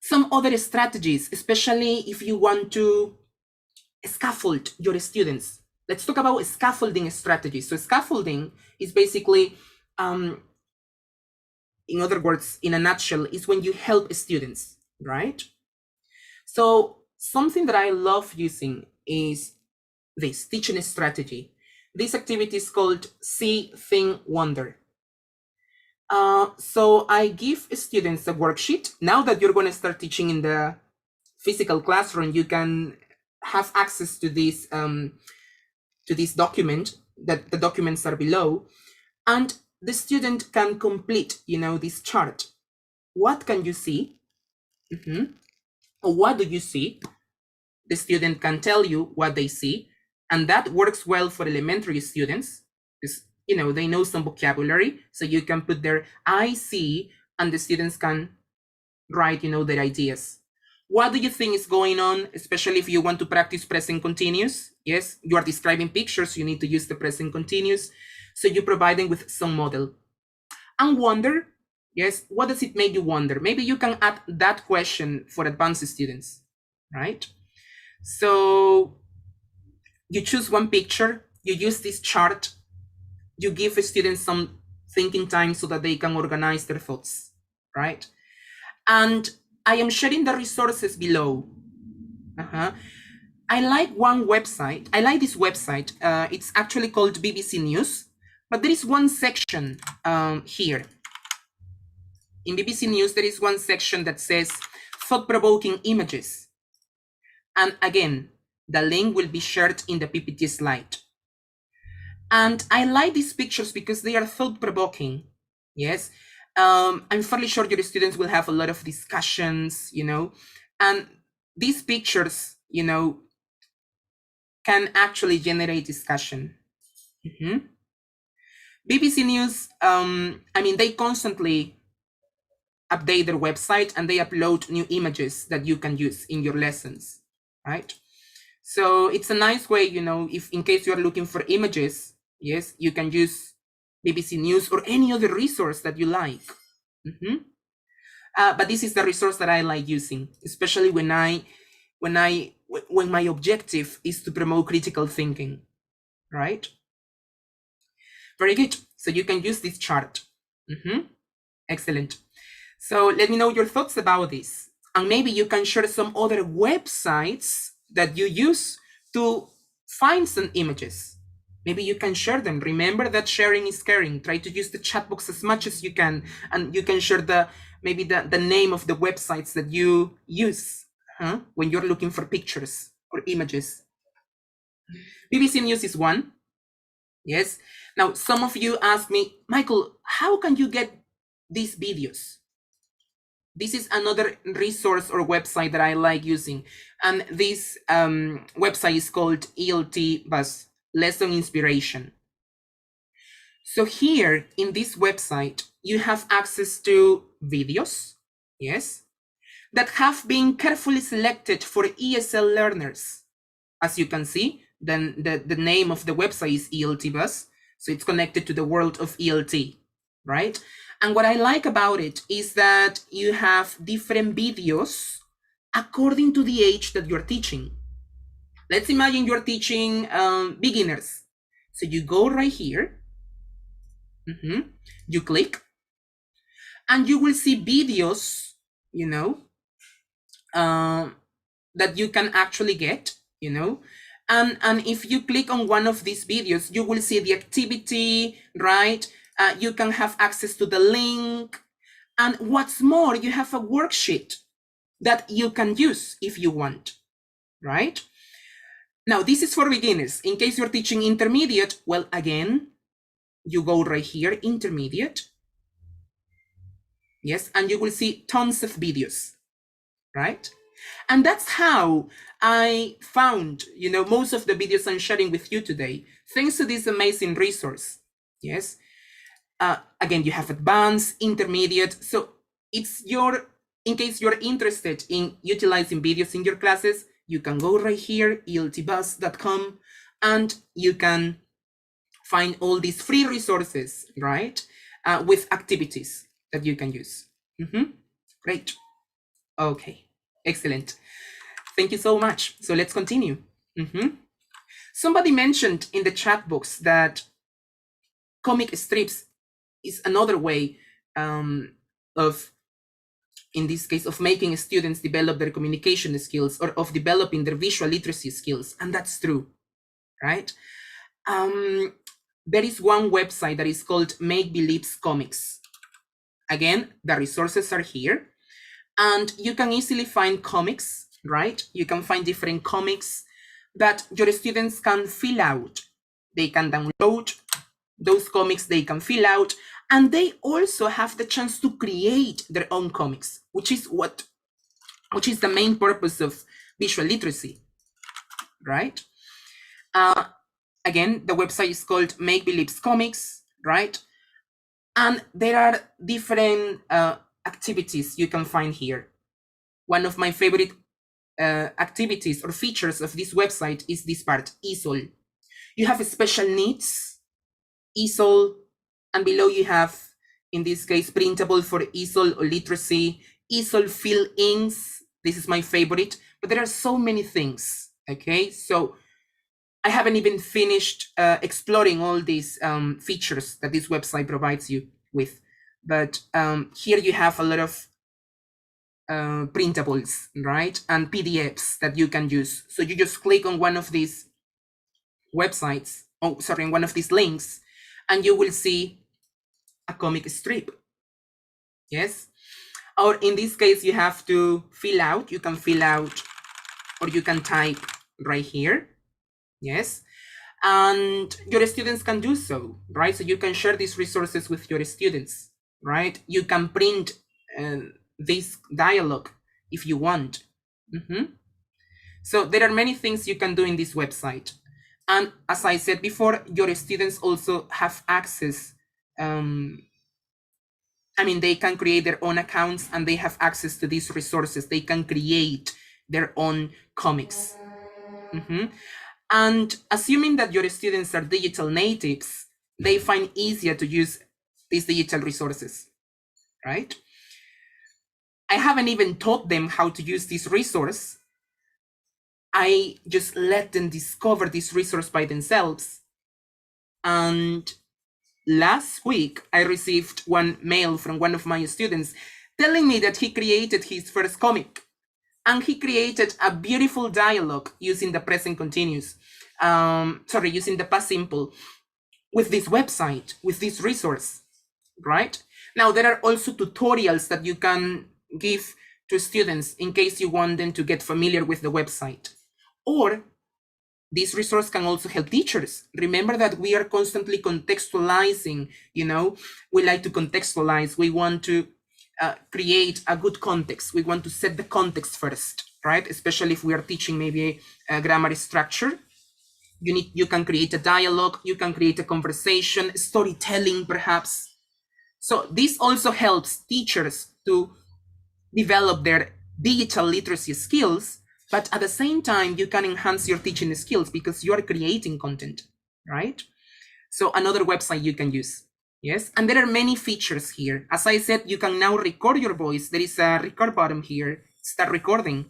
Some other strategies, especially if you want to scaffold your students. Let's talk about scaffolding strategies. So scaffolding is basically, in other words, in a nutshell, is when you help students, right? So something that I love using is this teaching strategy. This activity is called See, Think, Wonder. So I give students a worksheet. Now that you're going to start teaching in the physical classroom, you can have access to this document, that the documents are below, and the student can complete, this chart. What can you see? Or what do you see? The student can tell you what they see, and that works well for elementary students because they know some vocabulary, so you can put their I see, and the students can write their ideas. What do you think is going on, especially if you want to practice present continuous? Yes, you are describing pictures, you need to use the present continuous, so you provide them with some model. And wonder, yes, what does it make you wonder? Maybe you can add that question for advanced students, right? So you choose one picture, you use this chart, you give students some thinking time so that they can organize their thoughts, right? And I am sharing the resources below. I like one website. I like this website. It's actually called BBC News, but there is one section here. In BBC News, there is one section that says thought-provoking images. And again, the link will be shared in the PPT slide. And I like these pictures because they are thought-provoking. Yes. I'm fairly sure your students will have a lot of discussions, and these pictures, can actually generate discussion. BBC News, they constantly update their website and they upload new images that you can use in your lessons, right? So it's a nice way, if in case you are looking for images, yes, you can use BBC News or any other resource that you like. But this is the resource that I like using, especially when my objective is to promote critical thinking, right? Very good. So you can use this chart. Excellent. So let me know your thoughts about this. And maybe you can share some other websites that you use to find some images. Maybe you can share them. Remember that sharing is caring. Try to use the chat box as much as you can, and you can share maybe the name of the websites that you use when you're looking for pictures or images. BBC News is one. Yes. Now, some of you ask me, Michael, how can you get these videos? This is another resource or website that I like using. And this website is called Elt Bus Lesson Inspiration. So here in this website, you have access to videos, yes, that have been carefully selected for ESL learners. As you can see, then the name of the website is Elt Bus, so it's connected to the world of ELT, right? And what I like about it is that you have different videos according to the age that you're teaching. Let's imagine you're teaching beginners. So you go right here, you click, and you will see videos, you know, that you can actually get, you know, and if you click on one of these videos, you will see the activity, right? You can have access to the link, and what's more, you have a worksheet that you can use if you want, right? Now, this is for beginners. In case you're teaching intermediate, well, again, you go right here, intermediate. Yes, and you will see tons of videos, right? And that's how I found, you know, most of the videos I'm sharing with you today, thanks to this amazing resource. Yes. Again, you have advanced, intermediate. So it's in case you're interested in utilizing videos in your classes, you can go right here, eltbus.com, and you can find all these free resources, right? With activities that you can use. Great. Okay, excellent. Thank you so much. So let's continue. Somebody mentioned in the chat box that comic strips is another way of, in this case, of making students develop their communication skills or of developing their visual literacy skills. And that's true, right? There is one website that is called Make Believe's Comics. Again, the resources are here. And you can easily find comics, right? You can find different comics that your students can fill out. They can download those comics, they can fill out, and they also have the chance to create their own comics, which is the main purpose of visual literacy, right? Again, the website is called Make Believe's Comics, right? And there are different activities you can find here. One of my favorite activities or features of this website is this part, ESOL. You have special needs, ESOL, and below you have, in this case, printable for ESOL or literacy, ESOL fill-ins. This is my favorite, but there are so many things, okay? So I haven't even finished exploring all these features that this website provides you with. But here you have a lot of printables, right? And PDFs that you can use. So you just click on one of these websites, one of these links, and you will see a comic strip. Yes. Or in this case, you have to fill out. You can fill out, or you can type right here. Yes. And your students can do so, right? So you can share these resources with your students, right? You can print this dialogue if you want. So there are many things you can do in this website. And as I said before, your students also have access. I mean, they can create their own accounts and they have access to these resources. They can create their own comics. And assuming that your students are digital natives, they find easier to use these digital resources, right? I haven't even taught them how to use this resource. I just let them discover this resource by themselves. And last week, I received one mail from one of my students telling me that he created his first comic. And he created a beautiful dialogue using the present continuous, using the past simple with this website, with this resource, right? Now, there are also tutorials that you can give to students in case you want them to get familiar with the website. Or this resource can also help teachers. Remember that we are constantly contextualizing, you know, we like to contextualize. We want to create a good context. We want to set the context first, right? Especially if we are teaching maybe a grammar structure. You can create a dialogue, you can create a conversation, storytelling perhaps. So this also helps teachers to develop their digital literacy skills, but at the same time, you can enhance your teaching skills because you are creating content, right? So another website you can use. Yes, and there are many features here. As I said, you can now record your voice. There is a record button here, start recording.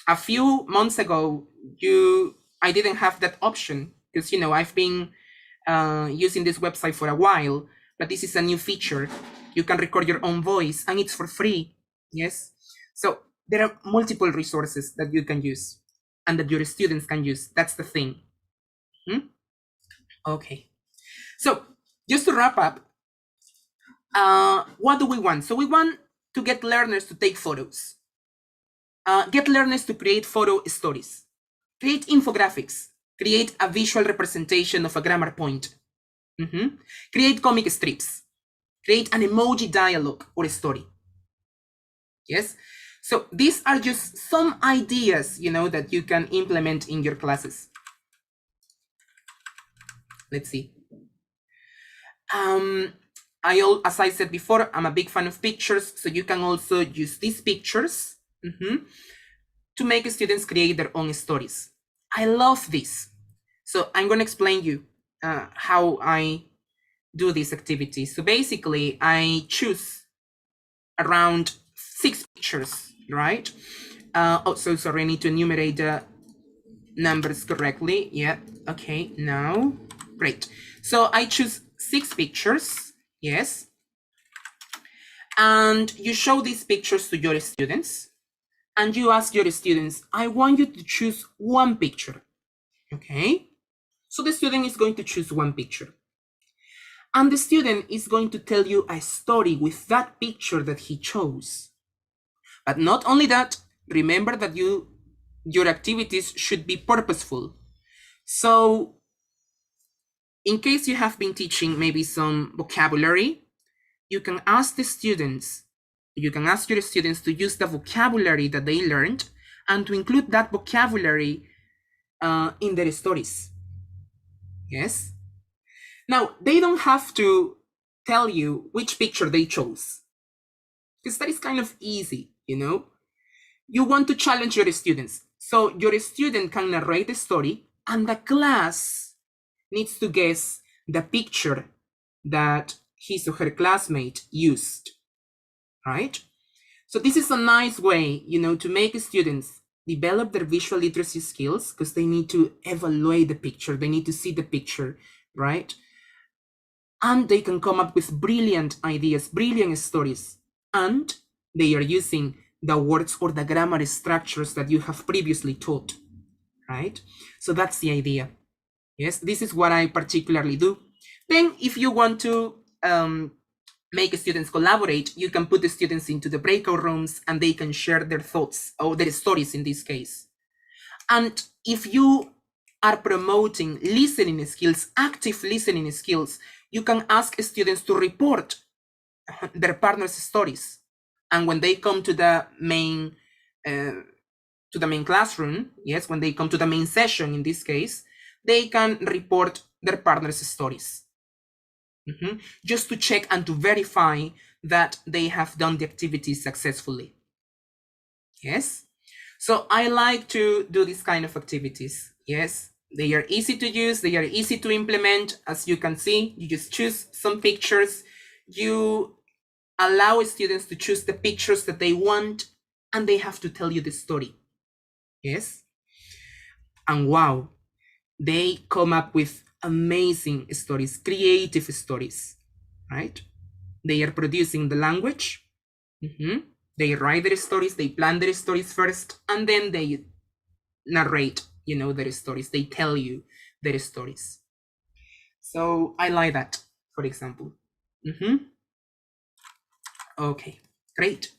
A few months ago, I didn't have that option. because, you know, I've been using this website for a while, but this is a new feature. You can record your own voice and it's for free. Yes. So there are multiple resources that you can use and that your students can use. That's the thing. Okay. So just to wrap up, what do we want? So we want to get learners to take photos, get learners to create photo stories, create infographics, create a visual representation of a grammar point, create comic strips, create an emoji dialogue or a story. Yes. So these are just some ideas, you know, that you can implement in your classes. Let's see. As I said before, I'm a big fan of pictures, so you can also use these pictures to make students create their own stories. I love this. So I'm going to explain you how I do this activity. So basically, I choose around 6 pictures, right? Oh, so sorry, I need to enumerate the numbers correctly. Yeah, okay, now, great. So I choose 6 pictures, yes. And you show these pictures to your students and you ask your students, I want you to choose one picture, okay? So the student is going to choose one picture. And the student is going to tell you a story with that picture that he chose. But not only that, remember that your activities should be purposeful. So in case you have been teaching maybe some vocabulary, you can ask the students, you can ask your students to use the vocabulary that they learned and to include that vocabulary in their stories. Yes. Now, they don't have to tell you which picture they chose, because that is kind of easy, you know. You want to challenge your students. So your student can narrate the story and the class needs to guess the picture that his or her classmate used, right? So this is a nice way, you know, to make students develop their visual literacy skills, because they need to evaluate the picture. They need to see the picture, right? And they can come up with brilliant ideas, brilliant stories. And they are using the words or the grammar structures that you have previously taught, right? So that's the idea. Yes, this is what I particularly do. Then if you want to make students collaborate, you can put the students into the breakout rooms and they can share their thoughts or their stories in this case. And if you are promoting listening skills, active listening skills, you can ask students to report their partner's stories. And when they come to the main classroom, yes, when they come to the main session in this case, they can report their partner's stories. Just to check and to verify that they have done the activity successfully. Yes. So I like to do this kind of activities. Yes. They are easy to use. They are easy to implement. As you can see, you just choose some pictures. You allow students to choose the pictures that they want, and they have to tell you the story. Yes. And wow, they come up with amazing stories, creative stories, right? They are producing the language. They write their stories, they plan their stories first, and then they narrate, you know, their stories. They tell you their stories. So I like that, for example. Okay, great.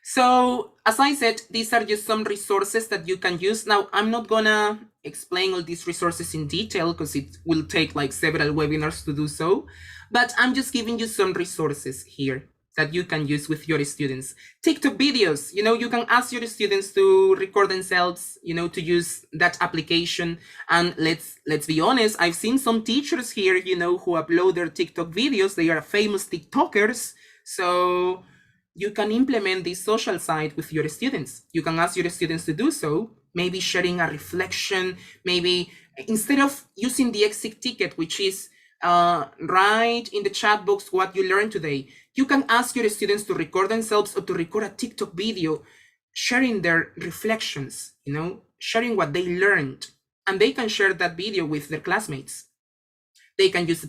So as I said, these are just some resources that you can use. Now, I'm not gonna explain all these resources in detail because it will take like several webinars to do so, but I'm just giving you some resources here that you can use with your students. TikTok videos, you know, you can ask your students to record themselves, you know, to use that application. And let's be honest, I've seen some teachers here, you know, who upload their TikTok videos. They are famous TikTokers. So you can implement this social side with your students. You can ask your students to do so, maybe sharing a reflection, maybe instead of using the exit ticket, which is write in the chat box what you learned today, you can ask your students to record themselves or to record a TikTok video sharing their reflections, sharing what they learned, and they can share that video with their classmates. They can use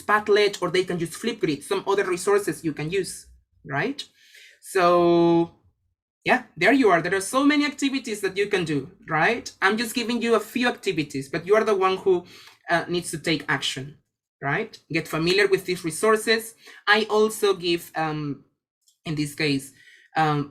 Padlet, or they can use Flipgrid, some other resources you can use, right? So yeah, there you are. There are so many activities that you can do, right? I'm just giving you a few activities, but you are the one who needs to take action, right? Get familiar with these resources. I also give, in this case,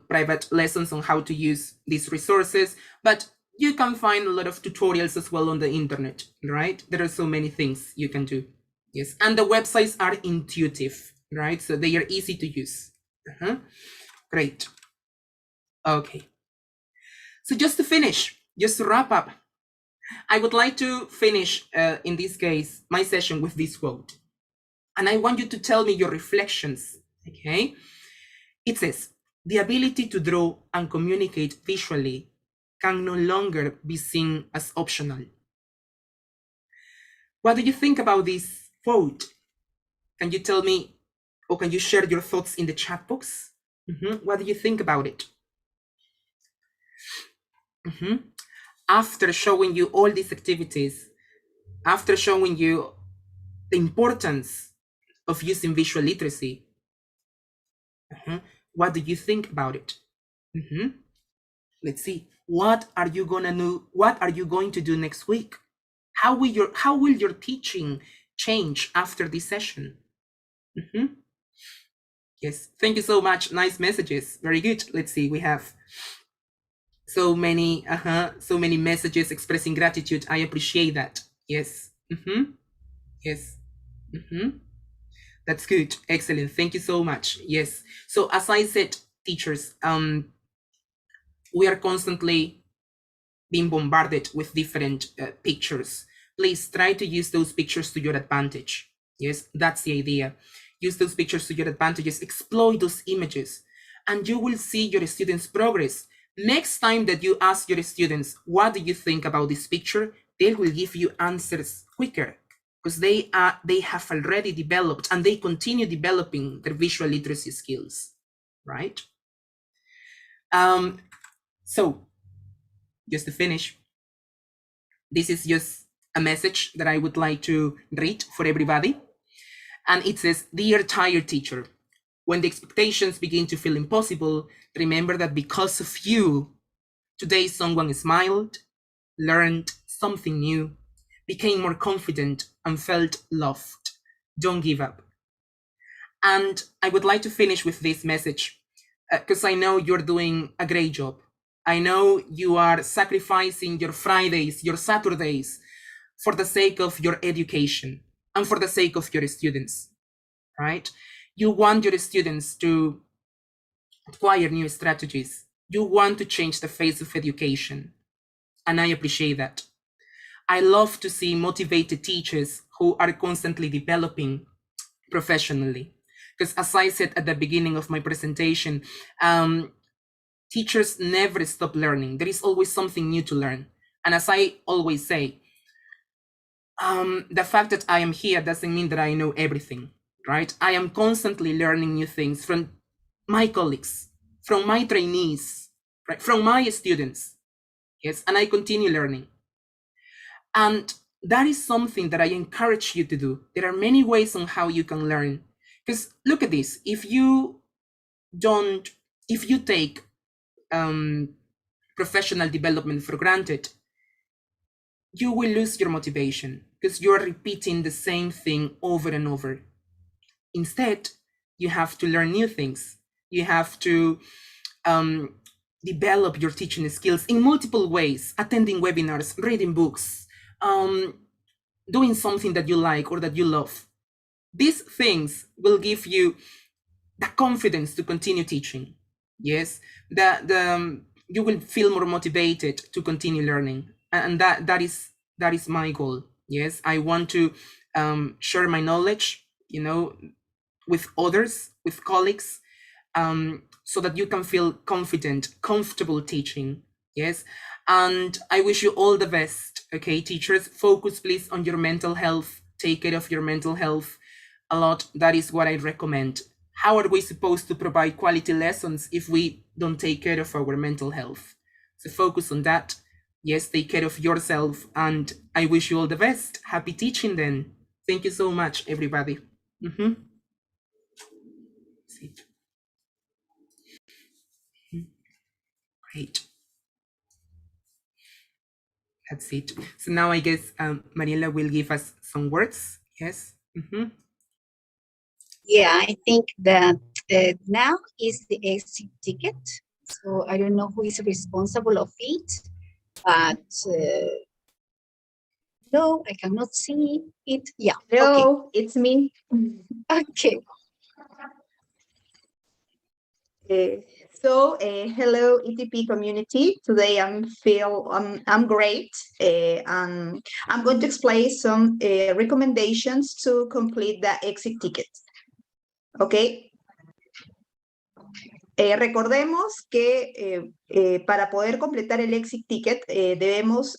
private lessons on how to use these resources, but you can find a lot of tutorials as well on the internet, right? There are so many things you can do. Yes, and the websites are intuitive, right? So they are easy to use. Great. Okay. So just to finish, just to wrap up, I would like to finish, in this case, my session with this quote. And I want you to tell me your reflections, okay? It says, the ability to draw and communicate visually can no longer be seen as optional. What do you think about this quote? Can you tell me, or can you share your thoughts in the chat box? What do you think about it? After showing you all these activities, after showing you the importance of using visual literacy, what do you think about it? Let's see. What are you gonna do? What are you going to do next week? How will your teaching change after this session? Yes, thank you so much. Nice messages. Very good. Let's see. We have so many messages expressing gratitude. I appreciate that. Yes. Yes. That's good. Excellent. Thank you so much. Yes. So as I said, teachers, we are constantly being bombarded with different pictures. Please try to use those pictures to your advantage. Yes, that's the idea. Use those pictures to your advantages, exploit those images, and you will see your students' progress. Next time that you ask your students, what do you think about this picture? They will give you answers quicker because they have already developed and they continue developing their visual literacy skills, right? So just to finish, this is just a message that I would like to read for everybody. And it says, dear tired teacher, when the expectations begin to feel impossible, remember that because of you, today someone smiled, learned something new, became more confident, and felt loved. Don't give up. And I would like to finish with this message because I know you're doing a great job. I know you are sacrificing your Fridays, your Saturdays for the sake of your education and for the sake of your students, right? You want your students to acquire new strategies. You want to change the face of education. And I appreciate that. I love to see motivated teachers who are constantly developing professionally. Because as I said at the beginning of my presentation, teachers never stop learning. There is always something new to learn. And as I always say, the fact that I am here doesn't mean that I know everything, right? I am constantly learning new things from my colleagues, from my trainees, right? From my students. Yes, and I continue learning. And that is something that I encourage you to do. There are many ways on how you can learn. Because look at this, if you take professional development for granted, you will lose your motivation because you are repeating the same thing over and over. Instead, you have to learn new things. You have to develop your teaching skills in multiple ways, attending webinars, reading books, doing something that you like or that you love. These things will give you the confidence to continue teaching. Yes, you will feel more motivated to continue learning, and that is my goal. Yes, I want to share my knowledge, with others, with colleagues, so that you can feel confident, comfortable teaching. Yes, and I wish you all the best. Okay, teachers, focus please on your mental health. Take care of your mental health a lot. That is what I recommend. How are we supposed to provide quality lessons if we don't take care of our mental health. So focus on that. Yes, take care of yourself, and I wish you all the best. Happy teaching then. Thank you so much, everybody. Great. That's it. So now I guess Mariela will give us some words. Yes. Yeah, I think that now is the exit ticket. So I don't know who is responsible of it, but no, I cannot see it. Yeah. Hello, okay. It's me. Okay. Hello ETP community. Today I'm great. And I'm going to explain some recommendations to complete the exit ticket. Okay. Recordemos que para poder completar el exit ticket debemos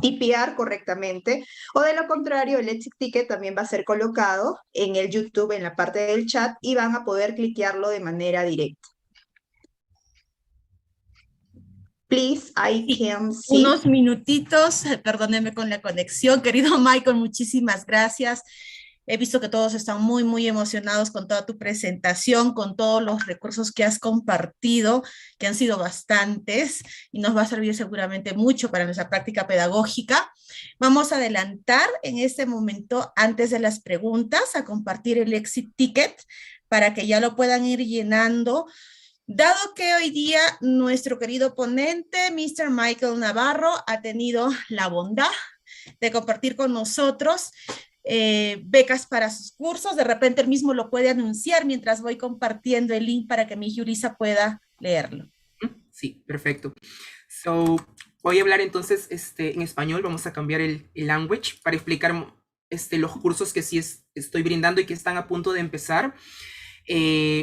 tipear correctamente, o de lo contrario el exit ticket también va a ser colocado en el YouTube en la parte del chat y van a poder cliquearlo de manera directa. Please, I can see. Unos minutitos, perdónenme con la conexión. Querido Michael, muchísimas gracias. He visto que todos están muy, muy emocionados con toda tu presentación, con todos los recursos que has compartido, que han sido bastantes, y nos va a servir seguramente mucho para nuestra práctica pedagógica. Vamos a adelantar en este momento, antes de las preguntas, a compartir el exit ticket para que ya lo puedan ir llenando. Dado que hoy día nuestro querido ponente, Mr. Michael Navarro, ha tenido la bondad de compartir con nosotros becas para sus cursos, de repente él mismo lo puede anunciar mientras voy compartiendo el link para que mi Yulisa pueda leerlo. Sí, perfecto. So, voy a hablar entonces en español, vamos a cambiar el language para explicar los cursos que sí estoy brindando y que están a punto de empezar.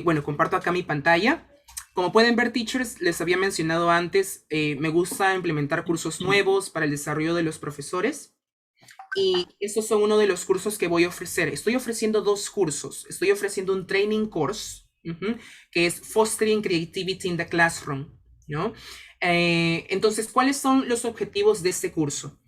Bueno, comparto acá mi pantalla. Como pueden ver, teachers, les había mencionado antes, me gusta implementar cursos nuevos para el desarrollo de los profesores. Y estos son uno de los cursos que voy a ofrecer. Estoy ofreciendo dos cursos. Estoy ofreciendo un training course, que es Fostering Creativity in the Classroom, ¿no? Entonces, ¿cuáles son los objetivos de este curso?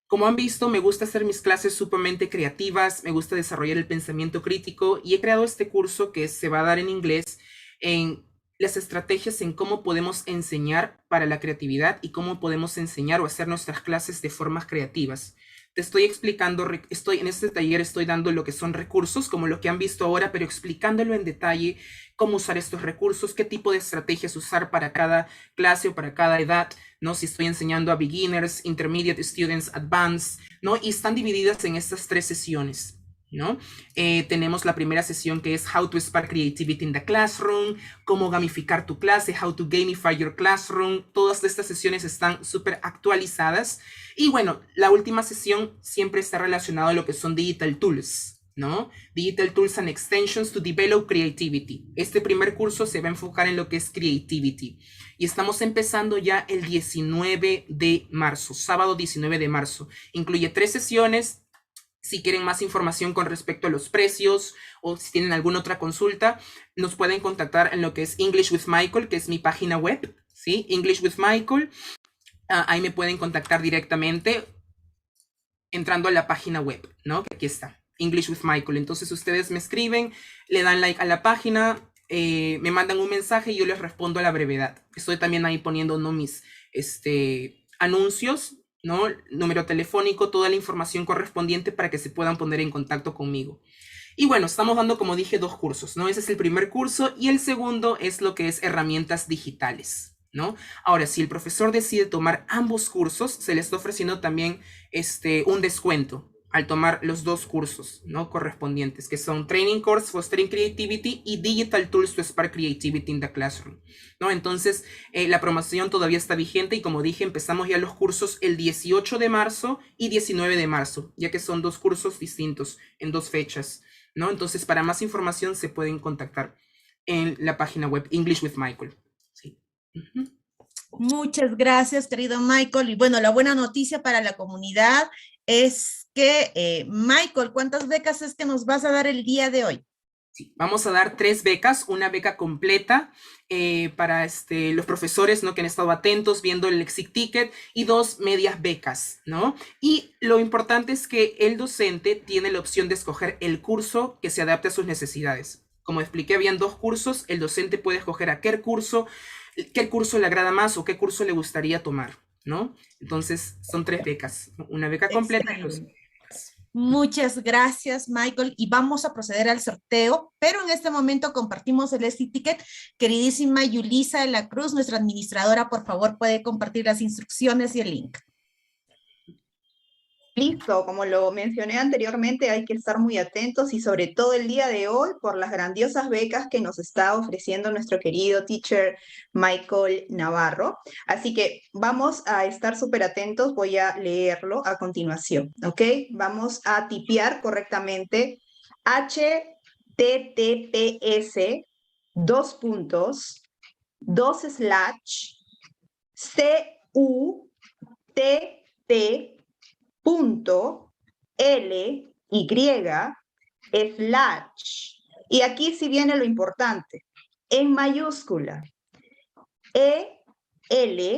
Como han visto, me gusta hacer mis clases sumamente creativas, me gusta desarrollar el pensamiento crítico, y he creado este curso que se va a dar en inglés, en las estrategias en cómo podemos enseñar para la creatividad y cómo podemos enseñar o hacer nuestras clases de formas creativas. Te estoy explicando, en este taller estoy dando lo que son recursos, como lo que han visto ahora, pero explicándolo en detalle, cómo usar estos recursos, qué tipo de estrategias usar para cada clase o para cada edad, ¿no? Si estoy enseñando a beginners, intermediate students, advanced, ¿no? Y están divididas en estas 3 sesiones, ¿no? Tenemos la primera sesión que es How to Spark Creativity in the Classroom, cómo gamificar tu clase, How to Gamify Your Classroom. Todas estas sesiones están súper actualizadas. Y bueno, la última sesión siempre está relacionada a lo que son Digital Tools, ¿no? Digital Tools and Extensions to Develop Creativity. Este primer curso se va a enfocar en lo que es Creativity. Y estamos empezando ya el 19 de marzo, sábado 19 de marzo. Incluye 3 sesiones. Si quieren más información con respecto a los precios o si tienen alguna otra consulta, nos pueden contactar en lo que es English with Michael, que es mi página web, ¿sí? English with Michael. Ahí me pueden contactar directamente entrando a la página web, ¿no? Que aquí está, English with Michael. Entonces ustedes me escriben, le dan like a la página, me mandan un mensaje y yo les respondo a la brevedad. Estoy también ahí poniendo, ¿no?, mis anuncios, ¿no?, número telefónico, toda la información correspondiente para que se puedan poner en contacto conmigo. Y bueno, estamos dando, como dije, 2 cursos, ¿no? Ese es el primer curso y el segundo es lo que es herramientas digitales, ¿no? Ahora, si el profesor decide tomar ambos cursos, se le está ofreciendo también un descuento al tomar los 2 cursos, ¿no?, correspondientes, que son Training Course, Fostering Creativity y Digital Tools to Spark Creativity in the Classroom, ¿no? Entonces, la promoción todavía está vigente y, como dije, empezamos ya los cursos el 18 de marzo y 19 de marzo, ya que son 2 cursos distintos en 2 fechas, ¿no? Entonces, para más información se pueden contactar en la página web English with Michael. Sí. Muchas gracias, querido Michael. Y bueno, la buena noticia para la comunidad es que, Michael, ¿cuántas becas es que nos vas a dar el día de hoy? Sí, vamos a dar 3 becas, una beca completa para los profesores, ¿no? Que han estado atentos viendo el ELTTech y 2 medias becas, ¿no? Y lo importante es que el docente tiene la opción de escoger el curso que se adapte a sus necesidades. Como expliqué, habían 2 cursos, el docente puede escoger a qué curso le agrada más o qué curso le gustaría tomar, ¿no? Entonces, son 3 becas, una beca completa y 2. Excelente. Muchas gracias, Michael. Y vamos a proceder al sorteo, pero en este momento compartimos el ELTTech. Queridísima Yulisa de la Cruz, nuestra administradora, por favor, puede compartir las instrucciones y el link. Listo, como lo mencioné anteriormente, hay que estar muy atentos y sobre todo el día de hoy por las grandiosas becas que nos está ofreciendo nuestro querido teacher Michael Navarro. Así que vamos a estar súper atentos, voy a leerlo a continuación, ¿ok? Vamos a tipear correctamente https /cutt/ly/ y aquí sí viene lo importante, en mayúscula, ELTTECHVII.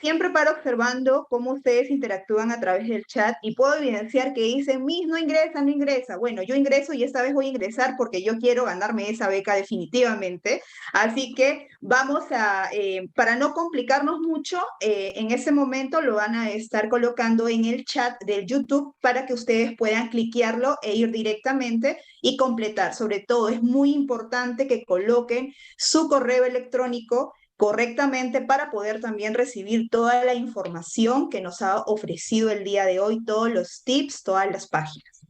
Siempre paro observando cómo ustedes interactúan a través del chat y puedo evidenciar que dicen, Miss, no ingresa, no ingresa. Bueno, yo ingreso y esta vez voy a ingresar porque yo quiero ganarme esa beca definitivamente. Así que vamos a, para no complicarnos mucho, en ese momento lo van a estar colocando en el chat del YouTube para que ustedes puedan cliquearlo e ir directamente y completar. Sobre todo, es muy importante que coloquen su correo electrónico correctamente para poder también recibir toda la información que nos ha ofrecido el día de hoy, todos los tips, todas las páginas.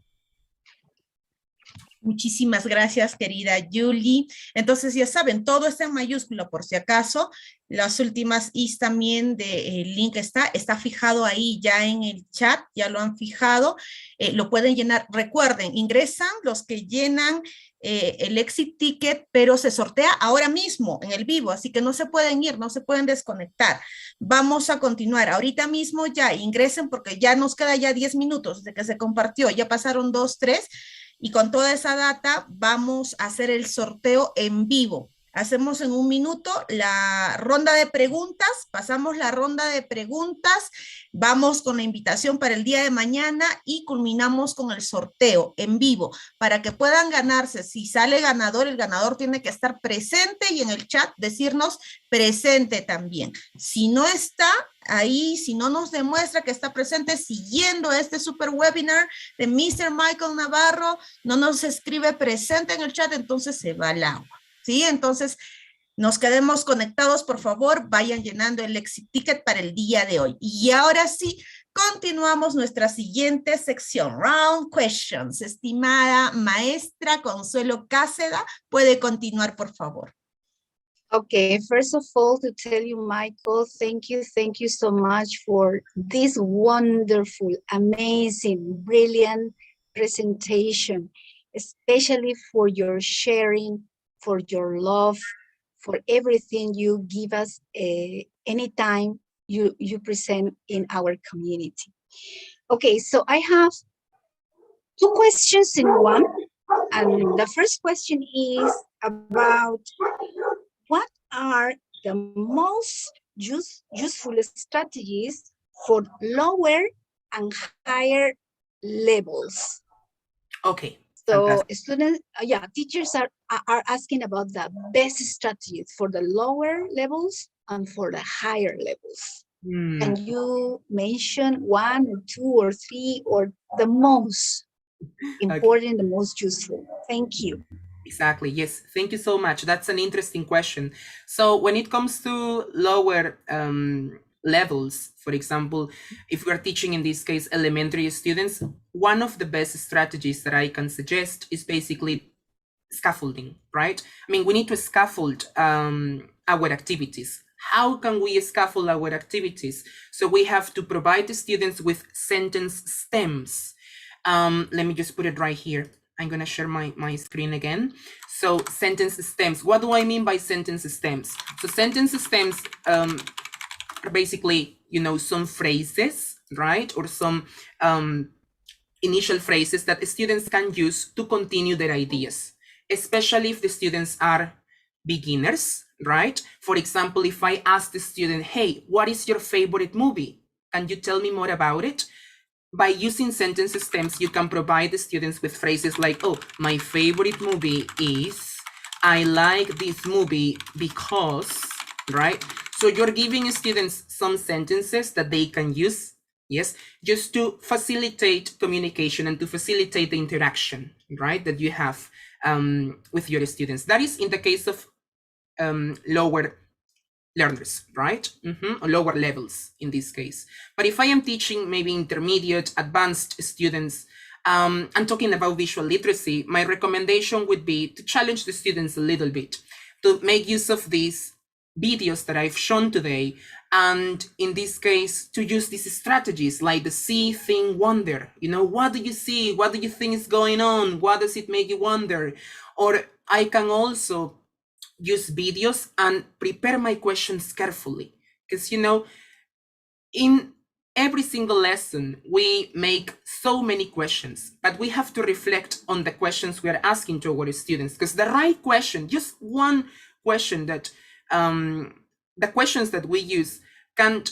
Muchísimas gracias, querida Julie. Entonces, ya saben, todo está en mayúscula, por si acaso. Las últimas I's también del link está fijado ahí ya en el chat, ya lo han fijado. Lo pueden llenar. Recuerden, ingresan los que llenan el ELTTech, pero se sortea ahora mismo en el vivo, así que no se pueden ir, no se pueden desconectar. Vamos a continuar. Ahorita mismo ya ingresen porque ya nos queda ya 10 minutos de que se compartió. Ya pasaron 2, 3. Y con toda esa data vamos a hacer el sorteo en vivo. Hacemos en un minuto la ronda de preguntas, pasamos la ronda de preguntas, vamos con la invitación para el día de mañana y culminamos con el sorteo en vivo para que puedan ganarse. Si sale ganador, el ganador tiene que estar presente y en el chat decirnos presente también. Si no está ahí, si no nos demuestra que está presente siguiendo este super webinar de Mr. Michael Navarro, no nos escribe presente en el chat, entonces se va al agua. ¿Sí? Entonces, nos quedemos conectados, por favor, vayan llenando el ELTTech para el día de hoy. Y ahora sí, continuamos nuestra siguiente sección, Round Questions. Estimada maestra Consuelo Cáceda, puede continuar, por favor. Okay, first of all, to tell you, Michael, thank you so much for this wonderful, amazing, brilliant presentation, especially for your sharing, for your love, for everything you give us anytime you present in our community. Okay, so I have 2 questions in one. And the first question is about what are the most useful strategies for lower and higher levels? Okay. So fantastic. students, teachers are asking about the best strategies for the lower levels and for the higher levels. Can you mention 1 or 2 or 3 or the most important, the most useful? Thank you. Exactly. Yes. Thank you so much. That's an interesting question. So when it comes to lower levels, for example, if we're teaching in this case elementary students, one of the best strategies that I can suggest is basically scaffolding, right? I mean, we need to scaffold our activities. How can we scaffold our activities? So we have to provide the students with sentence stems. Let me just put it right here. I'm gonna share my screen again. So sentence stems, what do I mean by sentence stems? So sentence stems are basically, you know, some phrases, right? Or some initial phrases that students can use to continue their ideas, especially if the students are beginners, right? For example, if I ask the student, hey, what is your favorite movie? Can you tell me more about it? By using sentence stems, you can provide the students with phrases like, oh, my favorite movie is, I like this movie because, right? So you're giving students some sentences that they can use, yes, just to facilitate communication and to facilitate the interaction, right, that you have with your students. That is in the case of lower learners, right? Or lower levels in this case. But if I am teaching maybe intermediate, advanced students, I'm talking about visual literacy, my recommendation would be to challenge the students a little bit, to make use of these videos that I've shown today, and in this case, to use these strategies like the see, think, wonder. You know, what do you see? What do you think is going on? What does it make you wonder? Or I can also use videos and prepare my questions carefully, because, you know, in every single lesson we make so many questions, but we have to reflect on the questions we are asking to our students, because the right question, just one question, that the questions that we use can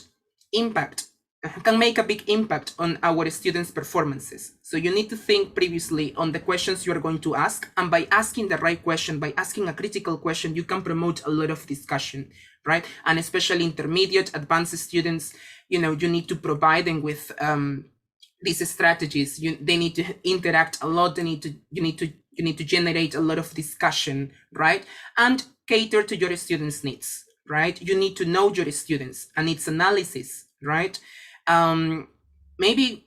make a big impact on our students' performances. So you need to think previously on the questions you are going to ask, and by asking the right question, by asking a critical question, you can promote a lot of discussion, right? And especially intermediate, advanced students, you know, you need to provide them with these strategies. They need to interact a lot. You need to generate a lot of discussion, right? And cater to your students' needs, right? You need to know your students and its analysis, right? Maybe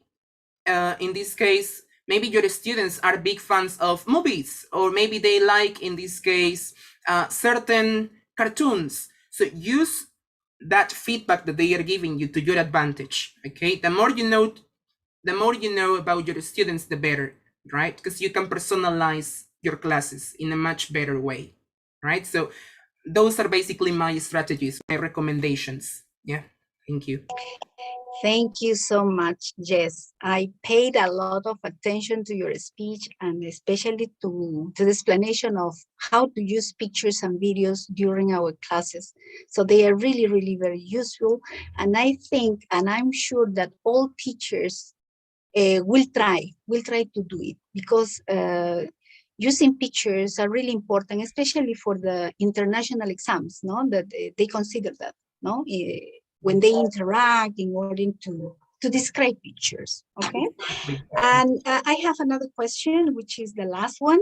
in this case, maybe your students are big fans of movies, or maybe they like, in this case, certain cartoons. So use that feedback that they are giving you to your advantage, okay? The more you know about your students, the better, right? Because you can personalize your classes in a much better way, right? So those are basically my strategies, my recommendations. Yeah, thank you. Thank you so much, Jess. I paid a lot of attention to your speech, and especially to the explanation of how to use pictures and videos during our classes. So they are really, really very useful. And I think, and I'm sure that all teachers will try to do it, because using pictures are really important, especially for the international exams, no? That they consider that, no? When they interact in order to describe pictures, okay? And I have another question, which is the last one.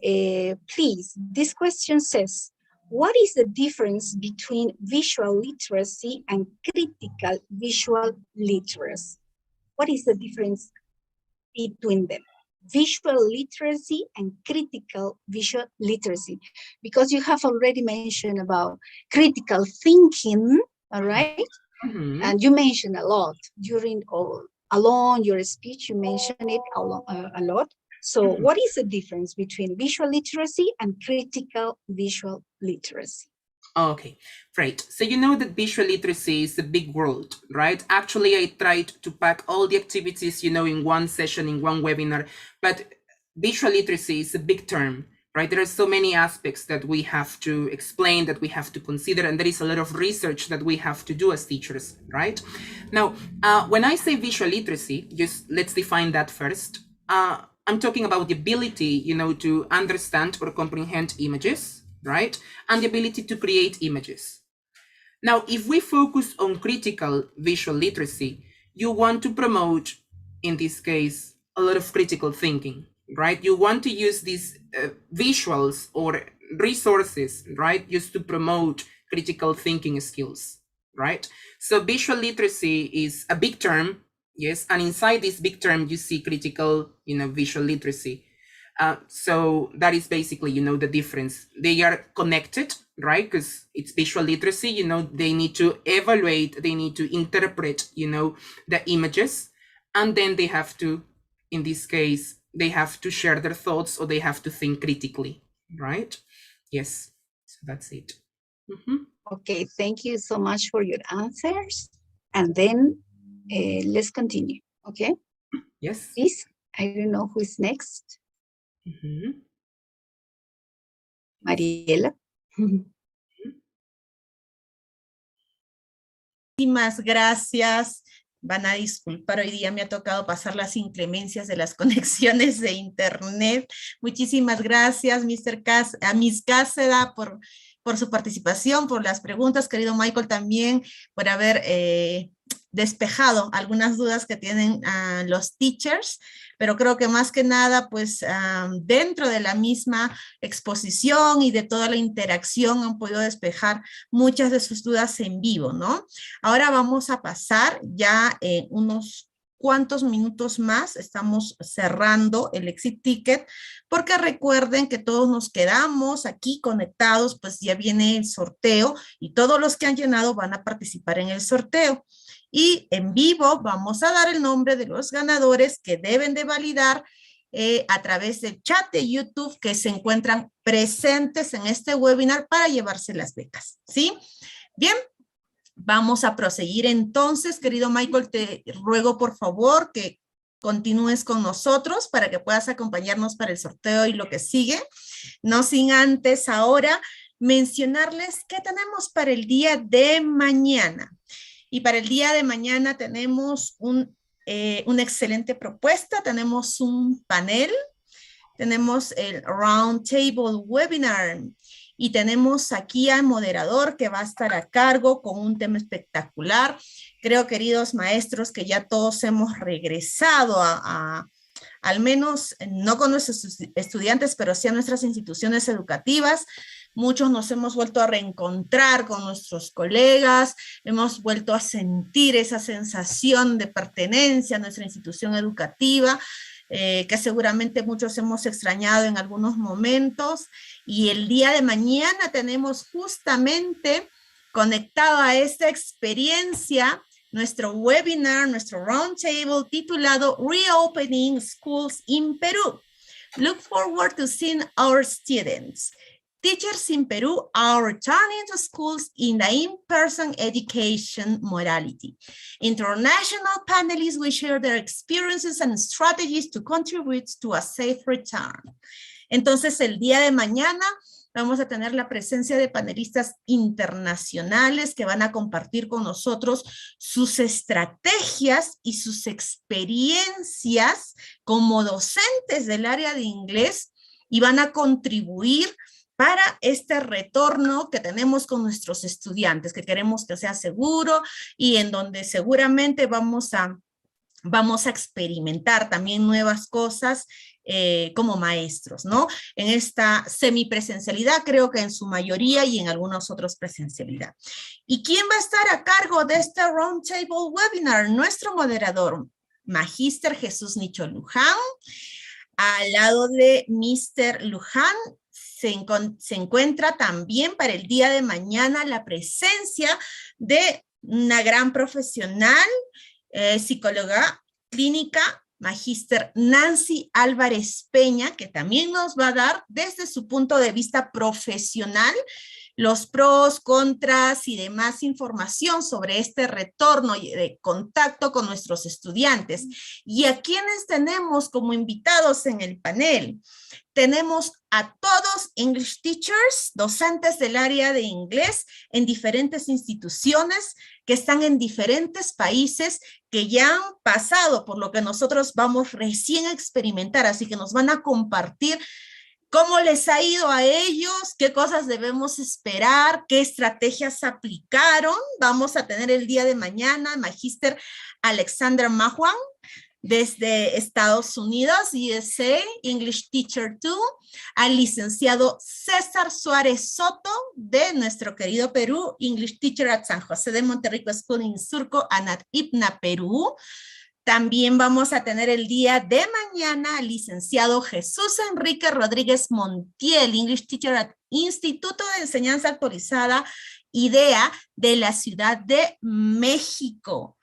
Please, this question says, what is the difference between visual literacy and critical visual literacy? What is the difference between them? Visual literacy and critical visual literacy, because you have already mentioned about critical thinking, all right? Mm-hmm. And you mentioned a lot during or along your speech, you mentioned it a lot. So what is the difference between visual literacy and critical visual literacy? Okay, right. So you know that visual literacy is a big world, right? Actually, I tried to pack all the activities, you know, in one session, in one webinar, but visual literacy is a big term, right? There are so many aspects that we have to explain, that we have to consider, and there is a lot of research that we have to do as teachers, right? Now, when I say visual literacy, just let's define that first. I'm talking about the ability, you know, to understand or comprehend images, right? And the ability to create images. Now, if we focus on critical visual literacy, you want to promote, in this case, a lot of critical thinking, right? You want to use these visuals or resources, right? Just to promote critical thinking skills, right? So visual literacy is a big term, yes, and inside this big term, you see critical, you know, visual literacy. So that is basically, you know, the difference. They are connected, right? Because it's visual literacy, you know, they need to evaluate, they need to interpret, you know, the images, and then they have to, in this case, they have to share their thoughts or they have to think critically, right? Yes, so that's it. Okay, thank you so much for your answers. And then let's continue, okay? Yes. Please, I don't know who is next. Mariela. Muchísimas gracias. Van a disculpar, hoy día me ha tocado pasar las inclemencias de las conexiones de internet. Muchísimas gracias, a Miss Cáceda, por su participación, por las preguntas, querido Michael, también por haber despejado algunas dudas que tienen los teachers, pero creo que más que nada, pues dentro de la misma exposición y de toda la interacción han podido despejar muchas de sus dudas en vivo, ¿no? Ahora vamos a pasar ya unos cuantos minutos más, estamos cerrando el exit ticket, porque recuerden que todos nos quedamos aquí conectados, pues ya viene el sorteo y todos los que han llenado van a participar en el sorteo. Y en vivo vamos a dar el nombre de los ganadores que deben de validar a través del chat de YouTube que se encuentran presentes en este webinar para llevarse las becas, ¿sí? Bien, vamos a proseguir entonces, querido Michael, te ruego por favor que continúes con nosotros para que puedas acompañarnos para el sorteo y lo que sigue. No sin antes ahora mencionarles qué tenemos para el día de mañana. Y para el día de mañana tenemos una excelente propuesta, tenemos un panel, tenemos el Round Table Webinar y tenemos aquí al moderador que va a estar a cargo con un tema espectacular. Creo, queridos maestros, que ya todos hemos regresado al menos, no con nuestros estudiantes, pero sí a nuestras instituciones educativas. Muchos nos hemos vuelto a reencontrar con nuestros colegas, hemos vuelto a sentir esa sensación de pertenencia a nuestra institución educativa, que seguramente muchos hemos extrañado en algunos momentos. Y el día de mañana tenemos justamente conectado a esta experiencia nuestro webinar, nuestro roundtable titulado Reopening Schools in Peru. Look forward to seeing our students. Teachers in Peru are returning to schools in the in-person education modality. International panelists will share their experiences and strategies to contribute to a safe return. Entonces, el día de mañana vamos a tener la presencia de panelistas internacionales que van a compartir con nosotros sus estrategias y sus experiencias como docentes del área de inglés y van a contribuir para este retorno que tenemos con nuestros estudiantes, que queremos que sea seguro y en donde seguramente vamos a experimentar también nuevas cosas como maestros, ¿no? En esta semipresencialidad, creo que en su mayoría y en algunos otros presencialidad. ¿Y quién va a estar a cargo de este Roundtable Webinar? Nuestro moderador, Magíster Jesús Nicho Luján. Al lado de Mr. Luján se encuentra también para el día de mañana la presencia de una gran profesional, psicóloga clínica, Magíster Nancy Álvarez Peña, que también nos va a dar desde su punto de vista profesional los pros, contras y demás información sobre este retorno de contacto con nuestros estudiantes. ¿Y a quienes tenemos como invitados en el panel? Tenemos a todos English teachers, docentes del área de inglés en diferentes instituciones que están en diferentes países que ya han pasado por lo que nosotros vamos recién a experimentar, así que nos van a compartir cómo les ha ido a ellos, qué cosas debemos esperar, qué estrategias aplicaron. Vamos a tener el día de mañana Magíster Alexander Mahuan, desde Estados Unidos, USA, English Teacher 2, al licenciado César Suárez Soto, de nuestro querido Perú, English Teacher at San José de Monterrico School in Surco, Anat Ipna, Perú. También vamos a tener el día de mañana al licenciado Jesús Enrique Rodríguez Montiel, English Teacher at Instituto de Enseñanza Actualizada, IDEA, de la Ciudad de México.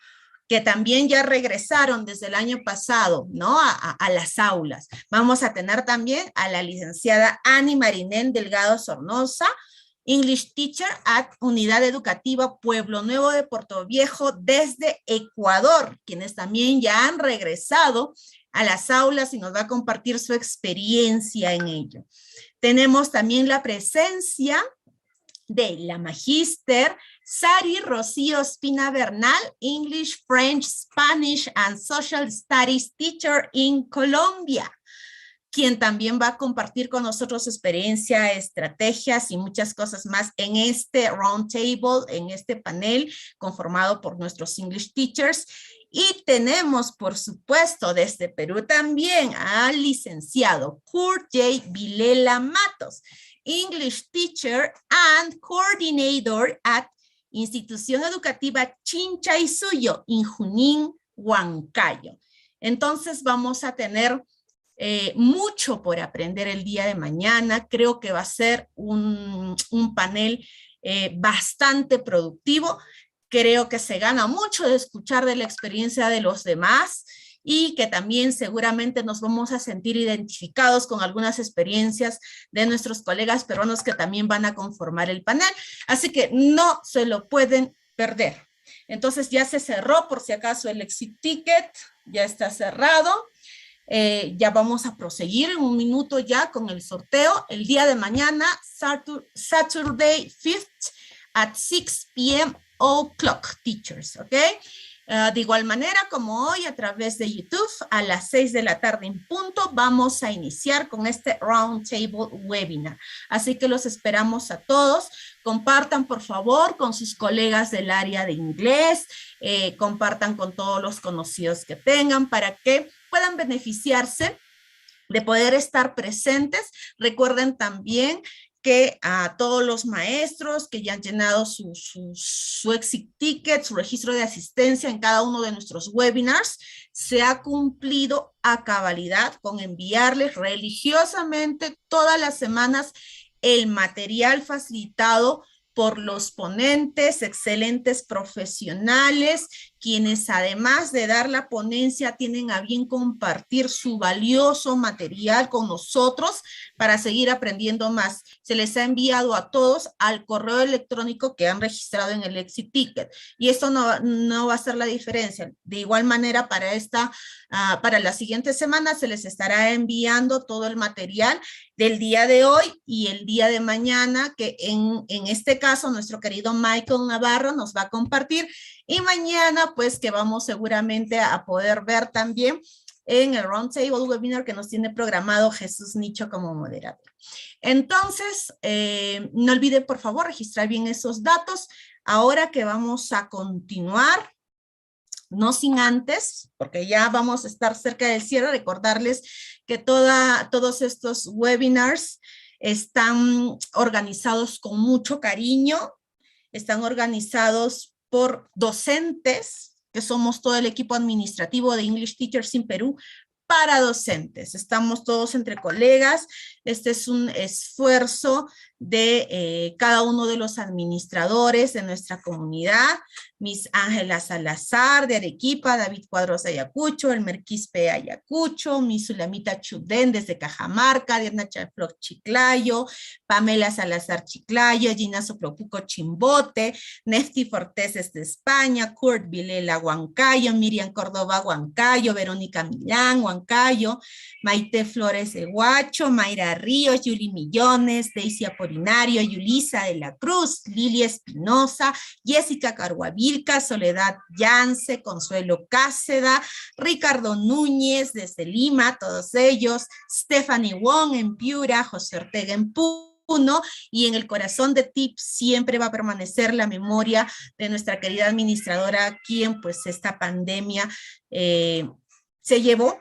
que también ya regresaron desde el año pasado, ¿no? A las aulas. Vamos a tener también a la licenciada Ani Marinén Delgado Sornosa, English Teacher at Unidad Educativa Pueblo Nuevo de Portoviejo desde Ecuador, quienes también ya han regresado a las aulas y nos va a compartir su experiencia en ello. Tenemos también la presencia de la magíster Sari Rocío Espina Bernal, English, French, Spanish and Social Studies Teacher in Colombia, quien también va a compartir con nosotros experiencia, estrategias y muchas cosas más en este roundtable, en este panel conformado por nuestros English teachers. Y tenemos, por supuesto, desde Perú también al licenciado Kurt J. Vilela Matos, English Teacher and Coordinator at Institución Educativa Chincha y Suyo, en Junín, Huancayo. Entonces vamos a tener mucho por aprender el día de mañana. Creo que va a ser un panel bastante productivo. Creo que se gana mucho de escuchar de la experiencia de los demás y que también seguramente nos vamos a sentir identificados con algunas experiencias de nuestros colegas peruanos que también van a conformar el panel. Así que no se lo pueden perder. Entonces ya se cerró por si acaso el exit ticket, ya está cerrado. Ya vamos a proseguir en un minuto ya con el sorteo. El día de mañana, Saturday 5th at 6 p.m. o'clock, teachers, ¿ok? De igual manera, como hoy a través de YouTube, a las 6 de la tarde en punto, vamos a iniciar con este Roundtable Webinar. Así que los esperamos a todos. Compartan, por favor, con sus colegas del área de inglés, compartan con todos los conocidos que tengan para que puedan beneficiarse de poder estar presentes. Recuerden también que a todos los maestros que ya han llenado su exit ticket, su registro de asistencia en cada uno de nuestros webinars, se ha cumplido a cabalidad con enviarles religiosamente todas las semanas el material facilitado por los ponentes, excelentes profesionales, quienes además de dar la ponencia tienen a bien compartir su valioso material con nosotros para seguir aprendiendo más. Se les ha enviado a todos al correo electrónico que han registrado en el exit ticket y esto no va a ser la diferencia. De igual manera para la siguiente semana se les estará enviando todo el material del día de hoy y el día de mañana, que en este caso nuestro querido Michael Navarro nos va a compartir, y mañana pues que vamos seguramente a poder ver también en el Roundtable Webinar que nos tiene programado Jesús Nicho como moderador. Entonces, no olviden por favor registrar bien esos datos. Ahora que vamos a continuar, no sin antes, porque ya vamos a estar cerca del cierre, recordarles que todos estos webinars están organizados con mucho cariño, están organizados por docentes, que somos todo el equipo administrativo de English Teachers in Perú, para docentes. Estamos todos entre colegas. Este es un esfuerzo de cada uno de los administradores de nuestra comunidad, Miss Ángela Salazar de Arequipa, David Cuadros de Ayacucho, Elmer Quispe Ayacucho, Miss Sulamita Chudén desde Cajamarca, Diana Chafloc Chiclayo, Pamela Salazar Chiclayo, Gina Sopropuco Chimbote, Nefti Fortés desde España, Kurt Vilela Huancayo, Miriam Córdoba Huancayo, Verónica Milán Huancayo, Maite Flores de Huacho, Mayra Ríos, Yuli Millones, Daisy Apolinario, Yulisa de la Cruz, Lilia Espinosa, Jessica Carhuavilca, Soledad Yance, Consuelo Cáceda, Ricardo Núñez desde Lima, todos ellos, Stephanie Wong en Piura, José Ortega en Puno, y en el corazón de TIP siempre va a permanecer la memoria de nuestra querida administradora, quien pues esta pandemia se llevó,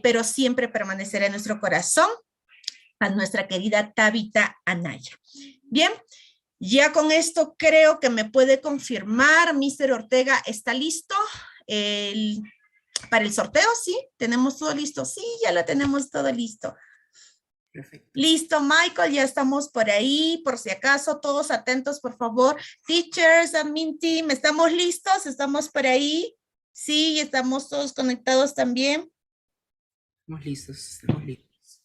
pero siempre permanecerá en nuestro corazón, a nuestra querida Tabitha Anaya. Bien, ya con esto creo que me puede confirmar, Mr. Ortega, ¿está listo para el sorteo? ¿Sí? ¿Tenemos todo listo? Sí, ya lo tenemos todo listo. Perfecto. Listo, Michael, ya estamos por ahí. Por si acaso, todos atentos, por favor. Teachers, admin team, ¿estamos listos? ¿Estamos por ahí? Sí, estamos todos conectados también. Estamos listos, estamos listos.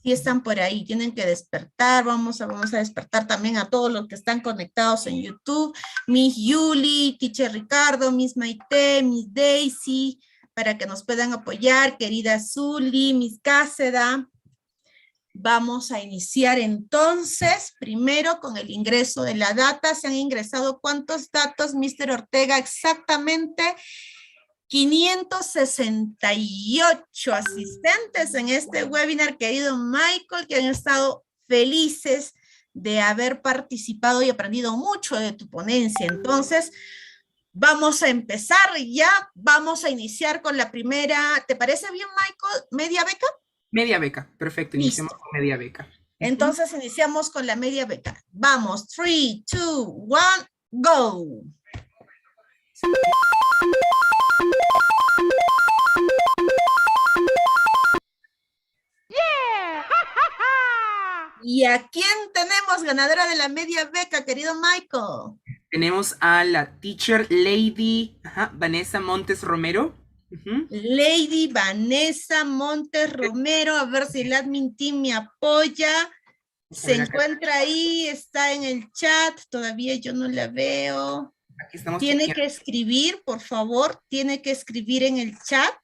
Sí, están por ahí, tienen que despertar. Vamos a despertar también a todos los que están conectados en YouTube. Miss Yuli, Teacher Ricardo, Miss Maite, Miss Daisy, para que nos puedan apoyar. Querida Zuli, Miss Cáceda. Vamos a iniciar entonces, primero con el ingreso de la data. Se han ingresado ¿cuántos datos, Mr. Ortega? Exactamente 568 asistentes en este webinar, querido Michael, que han estado felices de haber participado y aprendido mucho de tu ponencia. Entonces, vamos a empezar ya, vamos a iniciar con la primera. ¿Te parece bien, Michael? ¿Media beca? Media beca, perfecto, iniciamos Listo. con media beca. Entonces iniciamos con la media beca. Vamos, 3, 2, 1, go. ¿Y a quién tenemos ganadora de la media beca, querido Michael? Tenemos a la teacher Lady Vanessa Montes Romero. Lady Vanessa Montes Romero, a ver si el admin team me apoya. Se encuentra ahí, está en el chat, todavía yo no la veo. Aquí estamos. Tiene que escribir, por favor, tiene que escribir en el chat.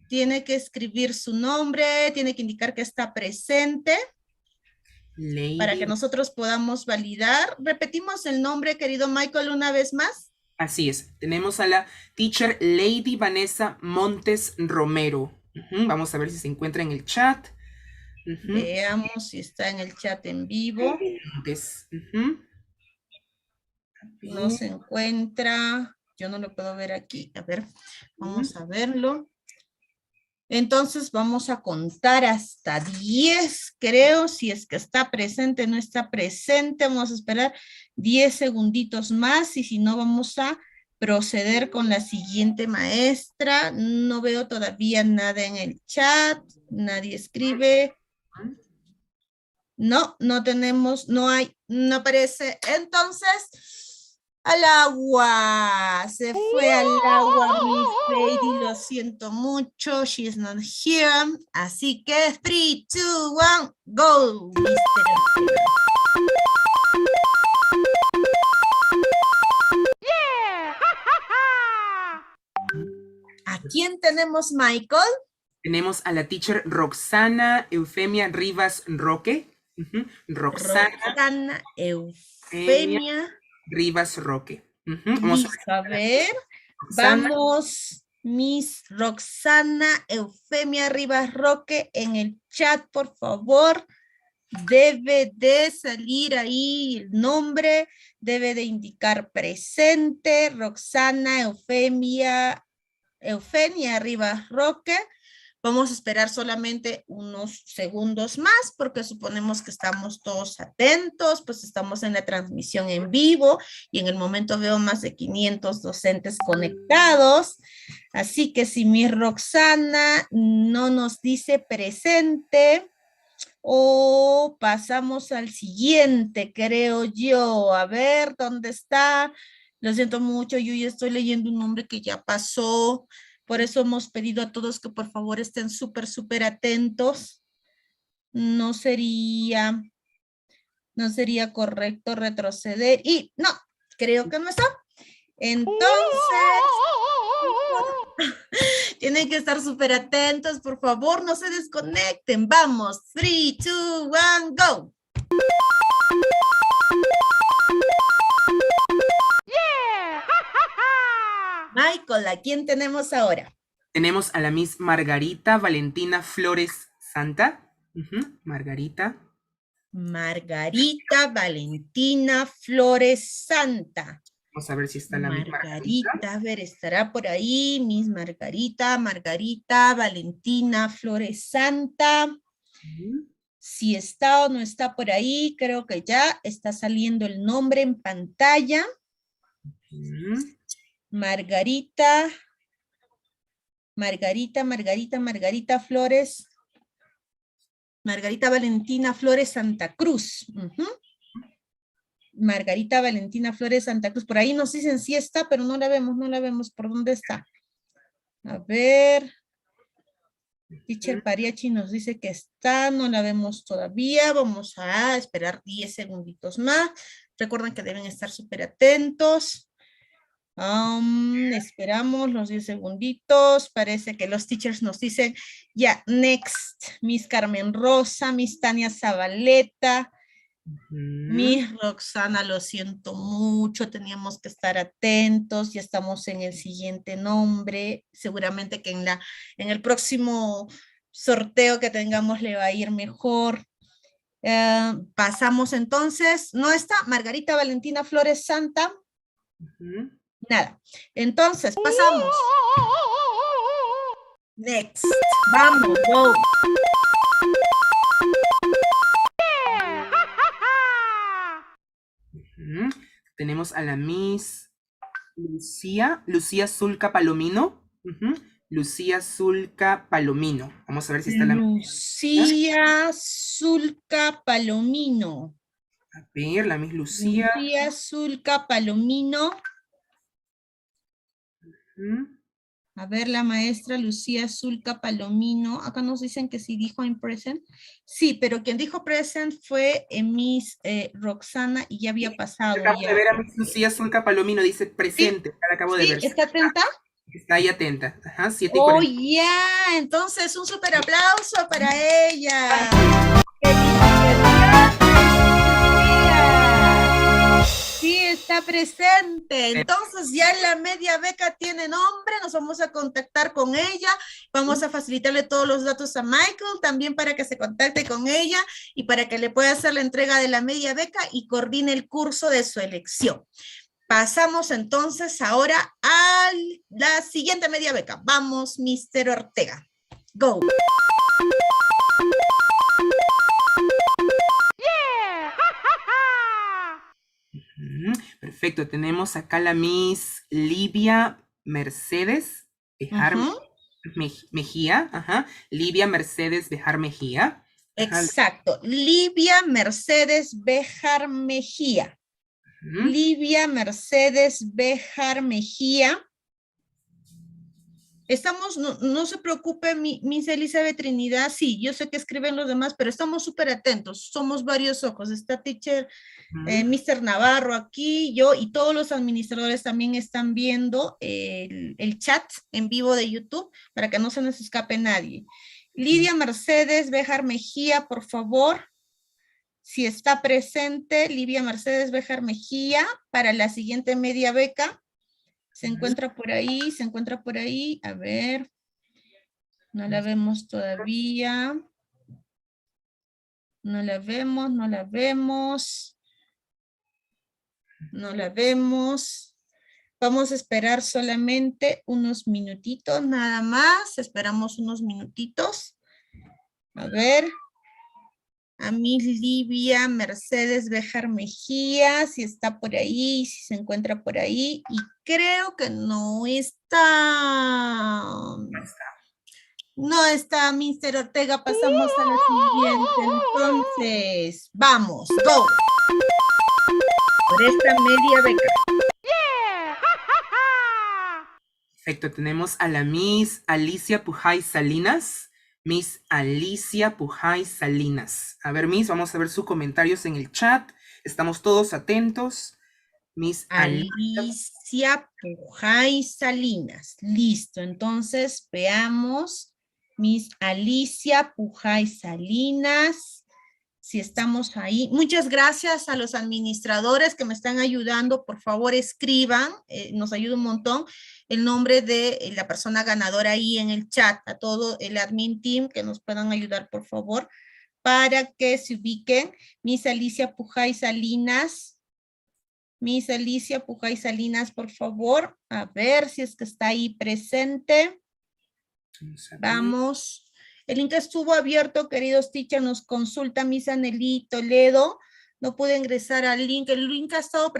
Tiene que escribir su nombre, tiene que indicar que está presente. Lady. Para que nosotros podamos validar. Repetimos el nombre, querido Michael, una vez más. Así es, tenemos a la teacher Lady Vanessa Montes Romero. Vamos a ver si se encuentra en el chat. Veamos si está en el chat en vivo. No se encuentra. Yo no lo puedo ver aquí. A ver, vamos a verlo. Entonces vamos a contar hasta 10, creo. Si es que está presente, no está presente. Vamos a esperar 10 segunditos más y si no vamos a proceder con la siguiente maestra. No veo todavía nada en el chat. Nadie escribe. No, no tenemos, no hay, no aparece. Entonces, al agua. Se fue al agua, Miss Lady. Lo siento mucho. She's not here. Así que 3, 2, 1, go, Mr. ¿A quién tenemos, Michael? Tenemos a la teacher Roxana Eufemia Rivas Roque. Roxana Eufemia Rivas Roque. Vamos a ver. Roxana. Vamos, Miss Roxana Eufemia Rivas Roque, en el chat, por favor. Debe de salir ahí el nombre, debe de indicar presente. Roxana Eufemia Rivas Roque. Vamos a esperar solamente unos segundos más porque suponemos que estamos todos atentos, pues estamos en la transmisión en vivo y en el momento veo más de 500 docentes conectados. Así que si mi Roxana no nos dice presente o pasamos al siguiente, creo yo. A ver, ¿dónde está? Lo siento mucho, yo ya estoy leyendo un nombre que ya pasó. Por eso hemos pedido a todos que por favor estén súper atentos. No sería correcto retroceder. Y no, creo que no está. Entonces, tienen que estar súper atentos. Por favor, no se desconecten. Vamos, 3, 2, 1, go. Michael, ¿a quién tenemos ahora? Tenemos a la Miss Margarita Valentina Flores Santa. Margarita Valentina Flores Santa. Vamos a ver si está la misma. Margarita, a ver, estará por ahí, Miss Margarita Valentina Flores Santa. Si está o no está por ahí, creo que ya está saliendo el nombre en pantalla. Margarita Flores. Margarita Valentina Flores Santa Cruz. Margarita Valentina Flores Santa Cruz. Por ahí nos dicen si está, pero no la vemos. ¿Por dónde está? A ver. Teacher Pariachi nos dice que está, no la vemos todavía. Vamos a esperar 10 segunditos más. Recuerden que deben estar súper atentos. Esperamos los 10 segunditos. Parece que los teachers nos dicen, ya, next. Miss Carmen Rosa, Miss Tania Zabaleta, Miss Roxana, lo siento mucho, teníamos que estar atentos, ya estamos en el siguiente nombre, seguramente que en el próximo sorteo que tengamos le va a ir mejor. Pasamos entonces, ¿no está? Margarita Valentina Flores Santa. Nada, entonces pasamos. Next, vamos, go. Tenemos a la Miss Lucía Zulca Palomino. Lucía Zulca Palomino. Vamos a ver si está la Lucía Zulca Palomino. A ver, la Miss Lucía. Lucía Zulca Palomino. A ver, la maestra Lucía Zulca Palomino. Acá nos dicen que sí dijo en present. Sí, pero quien dijo present fue Miss Roxana y ya había pasado. Acabo de ver a Miss Lucía Zulca Palomino, dice presente. Sí, Acabo de ver. ¿está atenta? Está ahí atenta. Ajá, 7:40. Oh, ya. Entonces, un súper aplauso para ella. Sí, está presente. Entonces ya la media beca tiene nombre, nos vamos a contactar con ella, vamos a facilitarle todos los datos a Michael, también para que se contacte con ella y para que le pueda hacer la entrega de la media beca y coordine el curso de su elección. Pasamos entonces ahora a la siguiente media beca. Vamos, Mr. Ortega. Go. Perfecto, tenemos acá la Miss Livia Mercedes Bejar Mejía. Livia Mercedes Bejar Mejía. Exacto, Livia Mercedes Bejar Mejía. Livia Mercedes Bejar Mejía. Estamos, no se preocupe, Miss Elizabeth Trinidad, sí, yo sé que escriben los demás, pero estamos súper atentos, somos varios ojos, está teacher Mr. Navarro aquí, yo y todos los administradores también están viendo el chat en vivo de YouTube para que no se nos escape nadie. Lidia Mercedes Bejar Mejía, por favor, si está presente, Lidia Mercedes Bejar Mejía, para la siguiente media beca. Se encuentra por ahí, a ver, no la vemos todavía, no la vemos, vamos a esperar solamente unos minutitos, nada más, esperamos unos minutitos, a ver, a Miss Livia Mercedes Bejar Mejía, si está por ahí, si se encuentra por ahí, y creo que no está. No está, Mr. Ortega, pasamos a la siguiente, entonces, vamos, go. Por esta media beca. Perfecto, tenemos a la Miss Alicia Pujay Salinas. Miss Alicia Pujay Salinas. A ver, Miss, vamos a ver sus comentarios en el chat. Estamos todos atentos. Miss Alicia Pujay Salinas. Listo, entonces veamos. Miss Alicia Pujay Salinas. Si estamos ahí. Muchas gracias a los administradores que me están ayudando. Por favor, escriban. Nos ayuda un montón el nombre de la persona ganadora ahí en el chat, a todo el admin team que nos puedan ayudar, por favor, para que se ubiquen. Miss Alicia Pujay Salinas. Miss Alicia Pujay Salinas, por favor, a ver si es que está ahí presente. Vamos. El link estuvo abierto, queridos teachers, nos consulta Miss Anneli Toledo. No pude ingresar al link. El link ha estado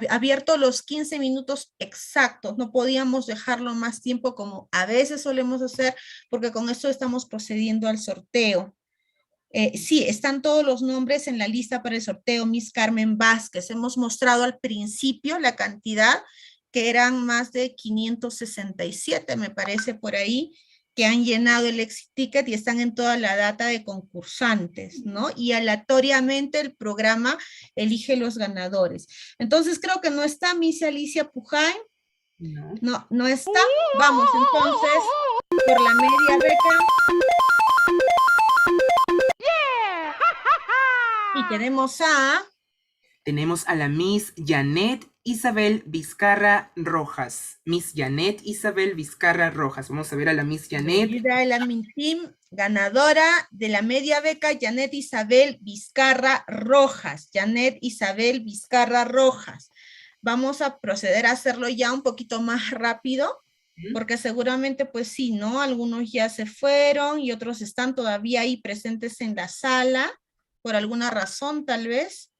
abierto los 15 minutos exactos. No podíamos dejarlo más tiempo como a veces solemos hacer, porque con esto estamos procediendo al sorteo. Sí, están todos los nombres en la lista para el sorteo. Miss Carmen Vázquez, hemos mostrado al principio la cantidad, que eran más de 567, me parece por ahí, que han llenado el exit ticket y están en toda la data de concursantes, ¿no? Y aleatoriamente el programa elige los ganadores. Entonces creo que no está Miss Alicia Pujay. No. No está. Vamos entonces por la media beca. Y tenemos a la Miss Janet Isabel Vizcarra Rojas. Miss Janet Isabel Vizcarra Rojas. Vamos a ver a la Miss Janet. El admin team, ganadora de la media beca, Janet Isabel Vizcarra Rojas. Janet Isabel Vizcarra Rojas. Vamos a proceder a hacerlo ya un poquito más rápido, porque seguramente pues sí, ¿no? Algunos ya se fueron y otros están todavía ahí presentes en la sala, por alguna razón tal vez.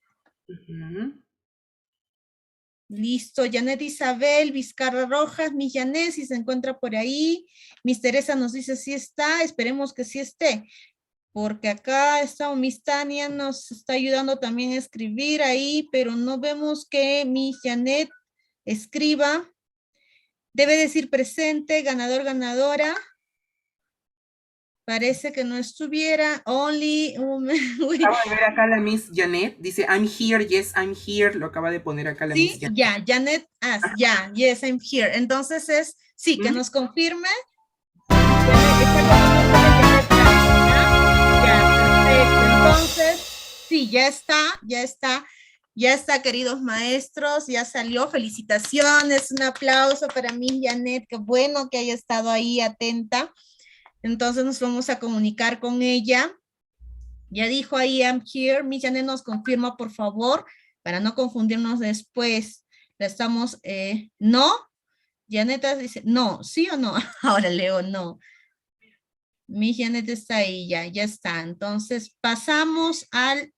Listo, Janet Isabel Vizcarra Rojas, Miss Janet, si se encuentra por ahí. Miss Teresa nos dice si está, esperemos que sí esté, porque acá está Miss Tania, nos está ayudando también a escribir ahí, pero no vemos que Miss Janet escriba. Debe decir presente, ganador, ganadora. Parece que no estuviera. Only. Acabo de ver acá la Miss Janet. Dice, I'm here, yes, I'm here. Lo acaba de poner acá la Miss Janet. Ya, Janet, ya, yes, I'm here. Entonces es, sí, que nos confirme. Entonces, sí, ya está, queridos maestros, ya salió. Felicitaciones, un aplauso para mí, Janet. Qué bueno que haya estado ahí atenta. Entonces nos vamos a comunicar con ella. Ya dijo ahí, I'm here. Miss Janet nos confirma, por favor, para no confundirnos después. La estamos, no. Janet dice, no, ¿sí o no? Ahora leo no. Miss Janet está ahí, ya está. Entonces pasamos al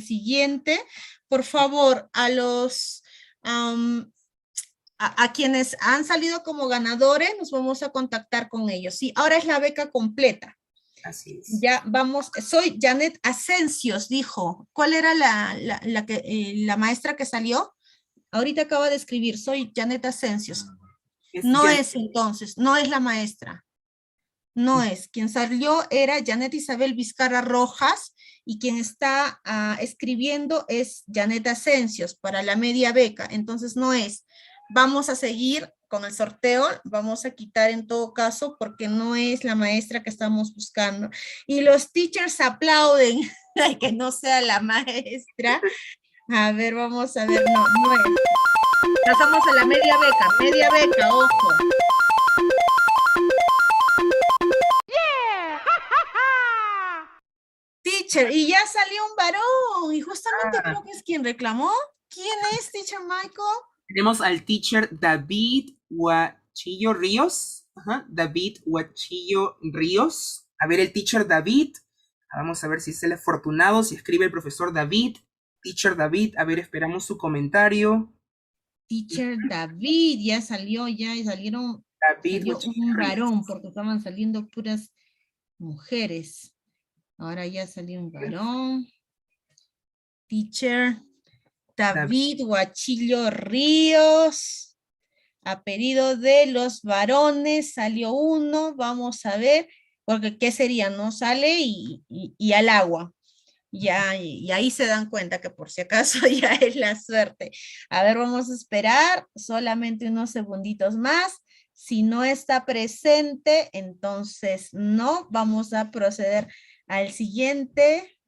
siguiente. Por favor, a los... a quienes han salido como ganadores, nos vamos a contactar con ellos. Sí, ahora es la beca completa. Así es. Ya vamos, soy Janet Asensios, dijo. ¿Cuál era la maestra que salió? Ahorita acaba de escribir, soy Janet Asensios. No es entonces, no es la maestra. No es. Quien salió era Janet Isabel Vizcarra Rojas y quien está escribiendo es Janet Asensios para la media beca. Entonces no es. Vamos a seguir con el sorteo, vamos a quitar en todo caso porque no es la maestra que estamos buscando. Y los teachers aplauden que no sea la maestra. A ver, vamos a ver, no es. Pasamos a la media beca, ojo. Teacher, y ya salió un varón, y justamente creo que es quien reclamó. ¿Quién es, teacher Michael? Tenemos al teacher David Huachillo Ríos. David Huachillo Ríos. A ver, el teacher David. Vamos a ver si es el afortunado, si escribe el profesor David. Teacher David, a ver, esperamos su comentario. Teacher David, ya salieron David salió un varón, porque estaban saliendo puras mujeres. Ahora ya salió un varón. Teacher David Huachillo Ríos. A pedido de los varones salió uno. Vamos a ver, porque ¿qué sería? No sale y al agua. Ya, y ahí se dan cuenta que por si acaso ya es la suerte. A ver, vamos a esperar solamente unos segunditos más. Si no está presente, entonces no. Vamos a proceder al siguiente.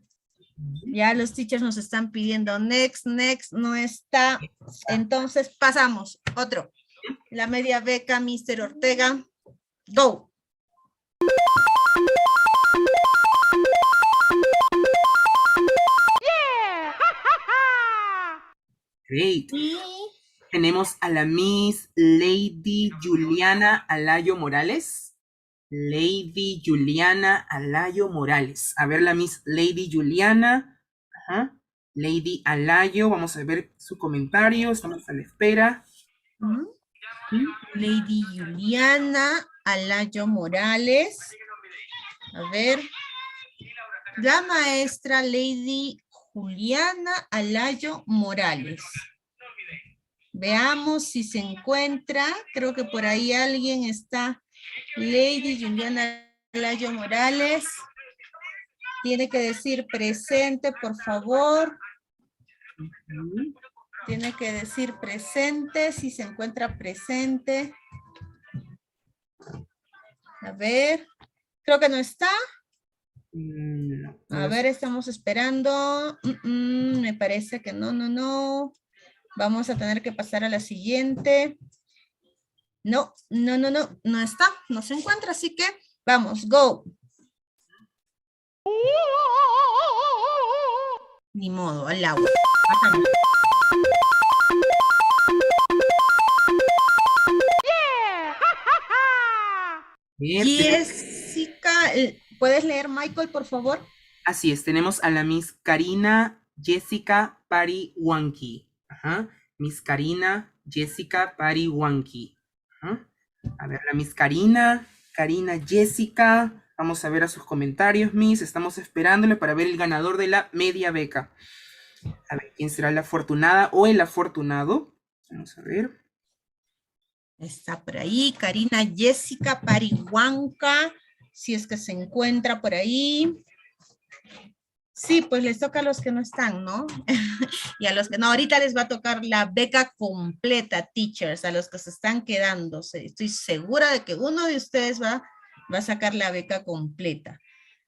Ya los teachers nos están pidiendo next, no está. Entonces pasamos. Otro. La media beca, Mr. Ortega. Go. Great. Tenemos a la Miss Lady Juliana Alayo Morales. Lady Juliana Alayo Morales. A ver la Miss Lady Juliana. Lady Alayo. Vamos a ver su comentario. Estamos a la espera. Lady Juliana Alayo Morales. A ver. La maestra Lady Juliana Alayo Morales. Veamos si se encuentra. Creo que por ahí alguien está. Lady Juliana Alayo Morales. Tiene que decir presente, por favor. Tiene que decir presente, si se encuentra presente. A ver. Creo que no está. A ver, estamos esperando. Me parece que no. Vamos a tener que pasar a la siguiente. No está, no se encuentra, así que vamos, go. Ni modo, al agua. Bájame. Jessica, ¿puedes leer, Michael, por favor? Así es, tenemos a la Miss Karina Jessica Pariwanki. Ajá. Miss Karina Jessica Pariwanki. Ajá. A ver, la Miss Karina Jessica. Vamos a ver a sus comentarios, Miss. Estamos esperándole para ver el ganador de la media beca. A ver, ¿quién será la afortunada o el afortunado? Vamos a ver. Está por ahí, Karina Jessica Pariwanka, si es que se encuentra por ahí. Sí, pues les toca a los que no están, ¿no? Y a los que no, ahorita les va a tocar la beca completa, teachers, a los que se están quedando. Estoy segura de que uno de ustedes va a sacar la beca completa.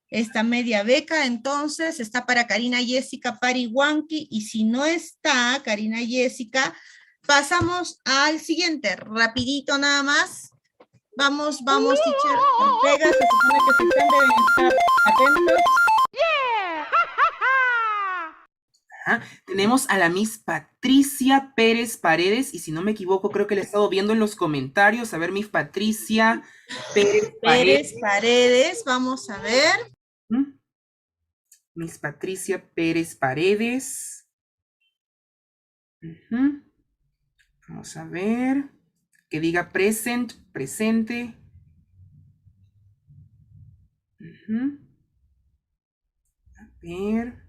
Esta media beca, entonces, está para Karina Jessica Pariwanki, y si no está Karina Jessica, pasamos al siguiente, rapidito nada más. Vamos, teacher Ortega, se supone que se deben estar atentos. Ajá. Tenemos a la Miss Patricia Pérez Paredes, y si no me equivoco, creo que la he estado viendo en los comentarios. A ver, Miss Patricia Pérez Paredes, vamos a ver. Miss Patricia Pérez Paredes. Vamos a ver. Que diga presente. A ver.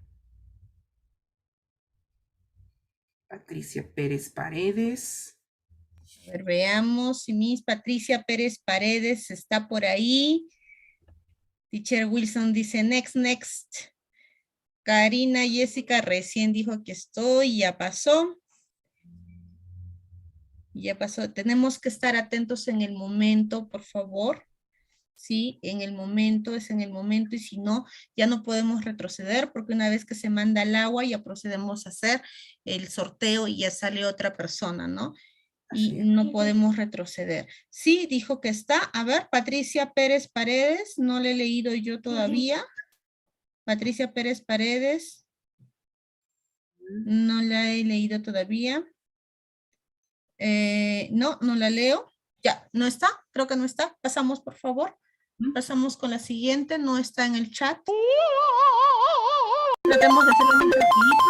Patricia Pérez Paredes. A ver, veamos si Miss Patricia Pérez Paredes está por ahí. Teacher Wilson dice next. Karina Jessica recién dijo que estoy, ya pasó. Ya pasó. Tenemos que estar atentos en el momento, por favor. Sí, en el momento, es en el momento, y si no, ya no podemos retroceder, porque una vez que se manda al agua, ya procedemos a hacer el sorteo y ya sale otra persona, ¿no? Y no podemos retroceder. Sí, dijo que está. A ver, Patricia Pérez Paredes, no le he leído yo todavía. Patricia Pérez Paredes. No la he leído todavía. No la leo. Ya, ¿no está? Creo que no está. Pasamos, por favor. Pasamos con la siguiente. No está en el chat. Tratemos de hacerlo muy rapidito.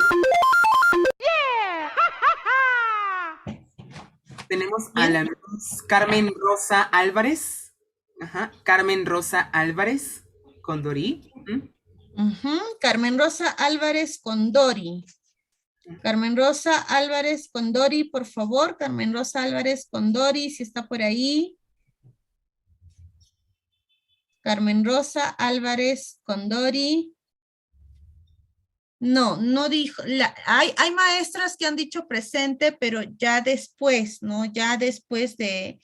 Tenemos a la Miss Carmen Rosa Álvarez. Ajá. Carmen Rosa Álvarez con Dori. Carmen Rosa Álvarez con Dori. Carmen Rosa Álvarez con Dori, por favor. Carmen Rosa Álvarez con Dori, si está por ahí. Carmen Rosa Álvarez con Dori. No dijo. Hay maestras que han dicho presente, pero ya después, ¿no? Ya después de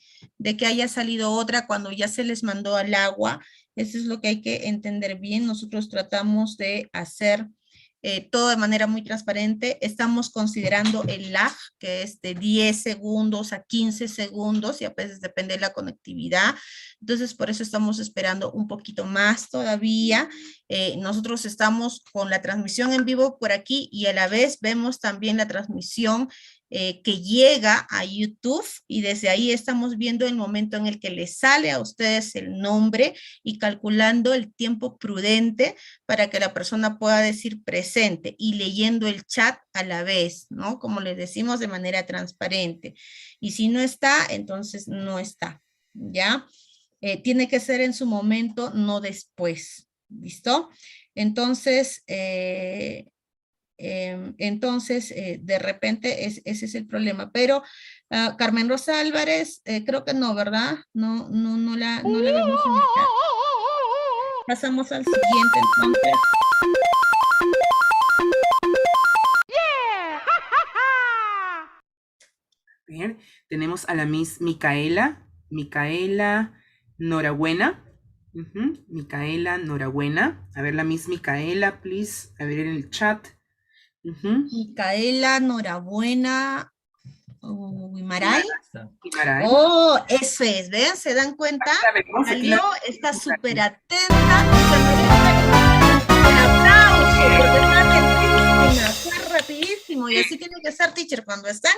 que haya salido otra, cuando ya se les mandó al agua. Eso es lo que hay que entender bien. Nosotros tratamos de hacer todo de manera muy transparente. Estamos considerando el lag, que es de 10 segundos a 15 segundos, y a veces depende de la conectividad. Entonces, por eso estamos esperando un poquito más todavía. Nosotros estamos con la transmisión en vivo por aquí, y a la vez vemos también la transmisión que llega a YouTube, y desde ahí estamos viendo el momento en el que les sale a ustedes el nombre y calculando el tiempo prudente para que la persona pueda decir presente, y leyendo el chat a la vez, ¿no? Como les decimos, de manera transparente. Y si no está, entonces no está, ¿ya? Tiene que ser en su momento, no después. ¿Listo? Entonces, de repente ese es el problema. Pero Carmen Rosa Álvarez, creo que no, ¿verdad? No la vemos en el chat. Pasamos al siguiente, entonces. Bien, tenemos a la Miss Micaela. Micaela, Norabuena. Micaela, Norabuena. A ver, la Miss Micaela, please. A ver en el chat. Micaela, Norabuena. Guimaray. Guimaray. Oh, eso es, ¿ven? ¿Se dan cuenta? La vemos aquí, Salió, está súper atenta. Un aplauso, porque está atentísima, fue rapidísimo. Y así tiene que ser, teacher. Cuando están.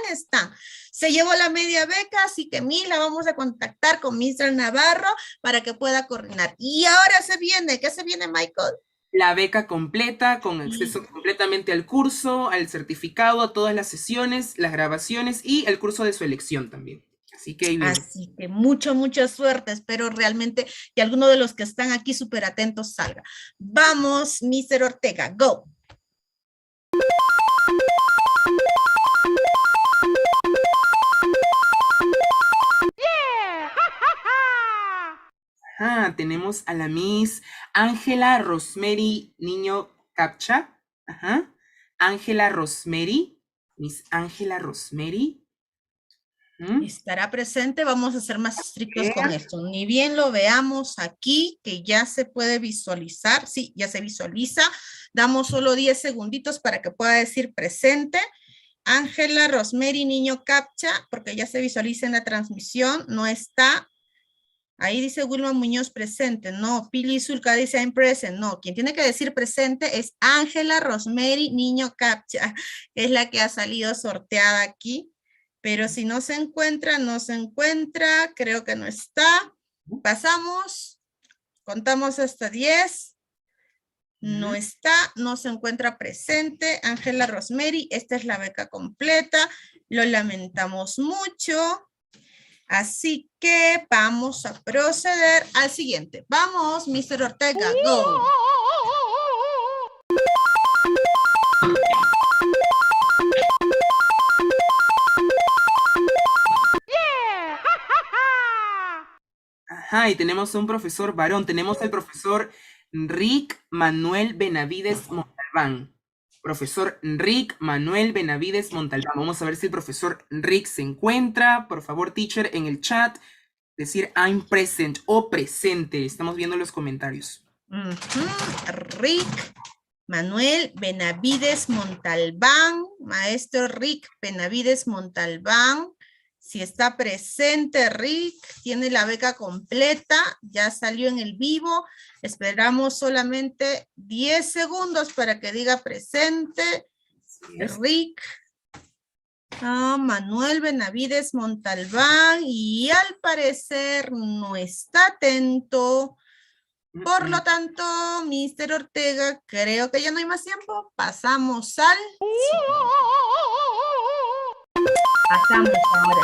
Se llevó la media beca, así que la vamos a contactar con Mr. Navarro para que pueda coordinar. Y ahora se viene, ¿qué se viene, Michael? La beca completa, con acceso completamente al curso, al certificado, a todas las sesiones, las grabaciones y el curso de su elección también. Así que ahí viene. Así que mucha suerte. Espero realmente que alguno de los que están aquí súper atentos salga. Vamos, Mr. Ortega, go. Tenemos a la Miss Ángela Rosemary Niño Capcha. Ángela Rosemary. Miss Ángela Rosemary. Estará presente, vamos a ser más estrictos con esto. Ni bien lo veamos aquí, que ya se puede visualizar. Sí, ya se visualiza. Damos solo 10 segunditos para que pueda decir presente. Ángela Rosemary Niño Capcha, porque ya se visualiza en la transmisión, no está. Ahí dice Wilma Muñoz presente, no. Pili Zulca dice I'm present, no. Quien tiene que decir presente es Ángela Rosemary Niño Capcha, que es la que ha salido sorteada aquí. Pero si no se encuentra, creo que no está. Pasamos, contamos hasta 10. No está, no se encuentra presente. Ángela Rosemary, esta es la beca completa. Lo lamentamos mucho. Así que vamos a proceder al siguiente. Vamos, Mr. Ortega, go. Y tenemos un profesor varón. Tenemos al profesor Rick Manuel Benavides Montalbán. Profesor Rick Manuel Benavides Montalbán. Vamos a ver si el profesor Rick se encuentra. Por favor, teacher, en el chat, decir I'm present o presente. Estamos viendo los comentarios. Rick Manuel Benavides Montalbán. Maestro Rick Benavides Montalbán. Si está presente, Rick, tiene la beca completa, ya salió en el vivo. Esperamos solamente 10 segundos para que diga presente. Rick, Manuel Benavides Montalbán, y al parecer no está atento. Por lo tanto, Mr. Ortega, creo que ya no hay más tiempo. Pasamos al siguiente. Pasamos ahora.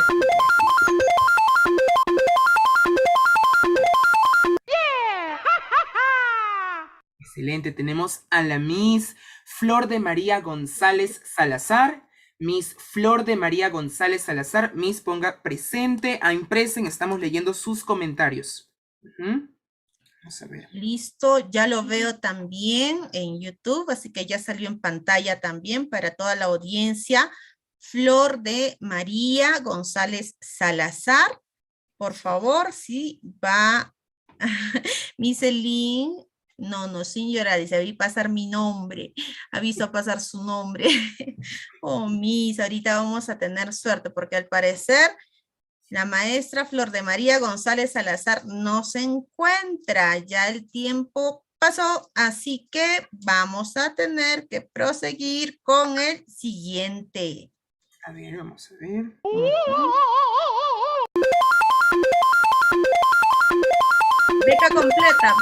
Excelente, tenemos a la Miss Flor de María González Salazar. Miss Flor de María González Salazar, Miss ponga presente, I'm present, estamos leyendo sus comentarios. Vamos a ver. Listo, ya lo veo también en YouTube, así que ya salió en pantalla también para toda la audiencia. Flor de María González Salazar, por favor, sí, va. Miss Elin, no, sin llorar, dice, aviso pasar mi nombre, aviso a pasar su nombre. Oh, Miss, ahorita vamos a tener suerte, porque al parecer la maestra Flor de María González Salazar no se encuentra, ya el tiempo pasó, así que vamos a tener que proseguir con el siguiente. A ver, vamos a ver. Beca completa.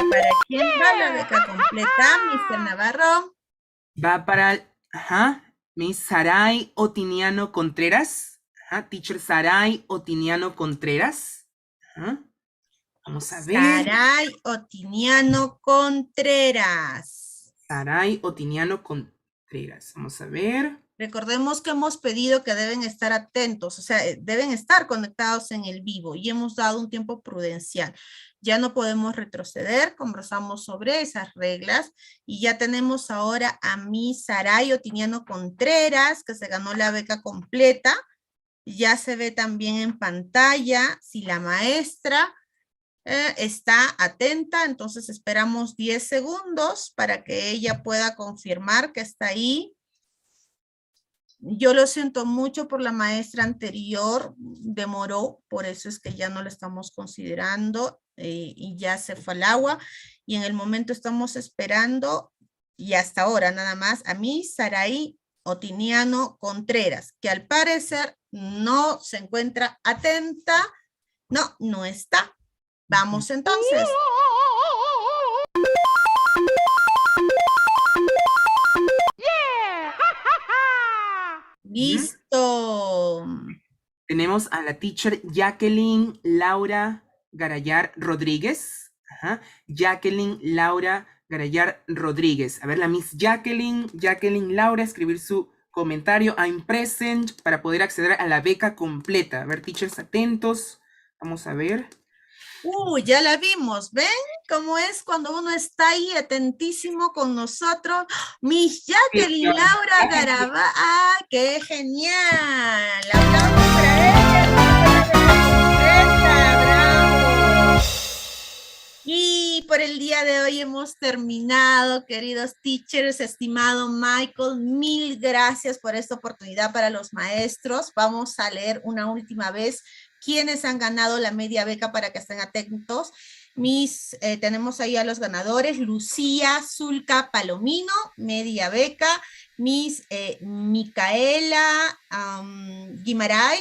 ¿Para quién va la beca completa, Mr. Navarro? Va para, Miss Saray Otiniano Contreras. Teacher Saray Otiniano Contreras. Vamos a ver. Saray Otiniano Contreras. Saray Otiniano Contreras. Vamos a ver. Recordemos que hemos pedido que deben estar atentos, o sea, deben estar conectados en el vivo y hemos dado un tiempo prudencial. Ya no podemos retroceder, conversamos sobre esas reglas y ya tenemos ahora a mi Saray Otiniano Contreras, que se ganó la beca completa. Ya se ve también en pantalla si la maestra está atenta, entonces esperamos 10 segundos para que ella pueda confirmar que está ahí. Yo lo siento mucho por la maestra anterior, demoró, por eso es que ya no la estamos considerando y ya se fue al agua. Y en el momento estamos esperando, y hasta ahora nada más, a mí, Saray Otiniano Contreras, que al parecer no se encuentra atenta. No, no está. Vamos entonces. Listo. Tenemos a la teacher Jacqueline Laura Garayar Rodríguez. Ajá. Jacqueline Laura Garayar Rodríguez. A ver, la Miss Jacqueline Laura, escribir su comentario I'm present para poder acceder a la beca completa. A ver, teachers, atentos. Vamos a ver. Ya la vimos. ¿Ven cómo es cuando uno está ahí atentísimo con nosotros? Miss Jacqueline Laura Garabá. ¡Ah, qué genial! ¡Aplausos para ella! ¡Bravo! Y por el día de hoy hemos terminado, queridos teachers, estimado Michael, mil gracias por esta oportunidad para los maestros. Vamos a leer una última vez quiénes han ganado la media beca para que estén atentos. Tenemos ahí a los ganadores: Lucía Zulca Palomino, media beca; Micaela Guimaray,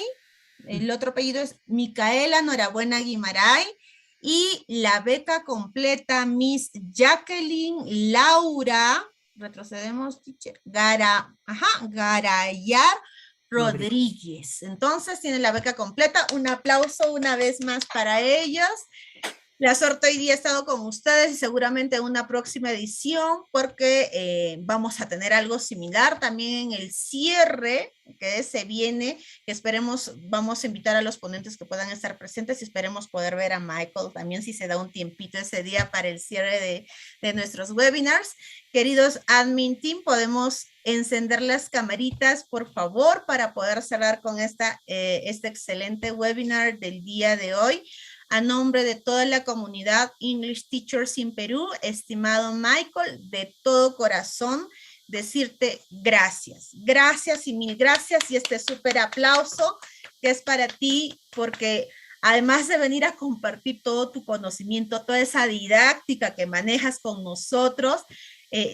el otro apellido es Micaela Norabuena Guimaray; y la beca completa, Miss Jacqueline Laura, retrocedemos, teacher, Garayar Rodríguez. Entonces tienen la beca completa. Un aplauso una vez más para ellos. La suerte hoy día ha estado con ustedes y seguramente en una próxima edición, porque vamos a tener algo similar también en el cierre que se viene, que esperemos, vamos a invitar a los ponentes que puedan estar presentes y esperemos poder ver a Michael también si se da un tiempito ese día para el cierre de nuestros webinars. Queridos admin team, podemos encender las camaritas, por favor, para poder cerrar con este excelente webinar del día de hoy. A nombre de toda la comunidad English Teachers in Perú, estimado Michael, de todo corazón, decirte gracias. Gracias y mil gracias, y este súper aplauso que es para ti, porque además de venir a compartir todo tu conocimiento, toda esa didáctica que manejas con nosotros,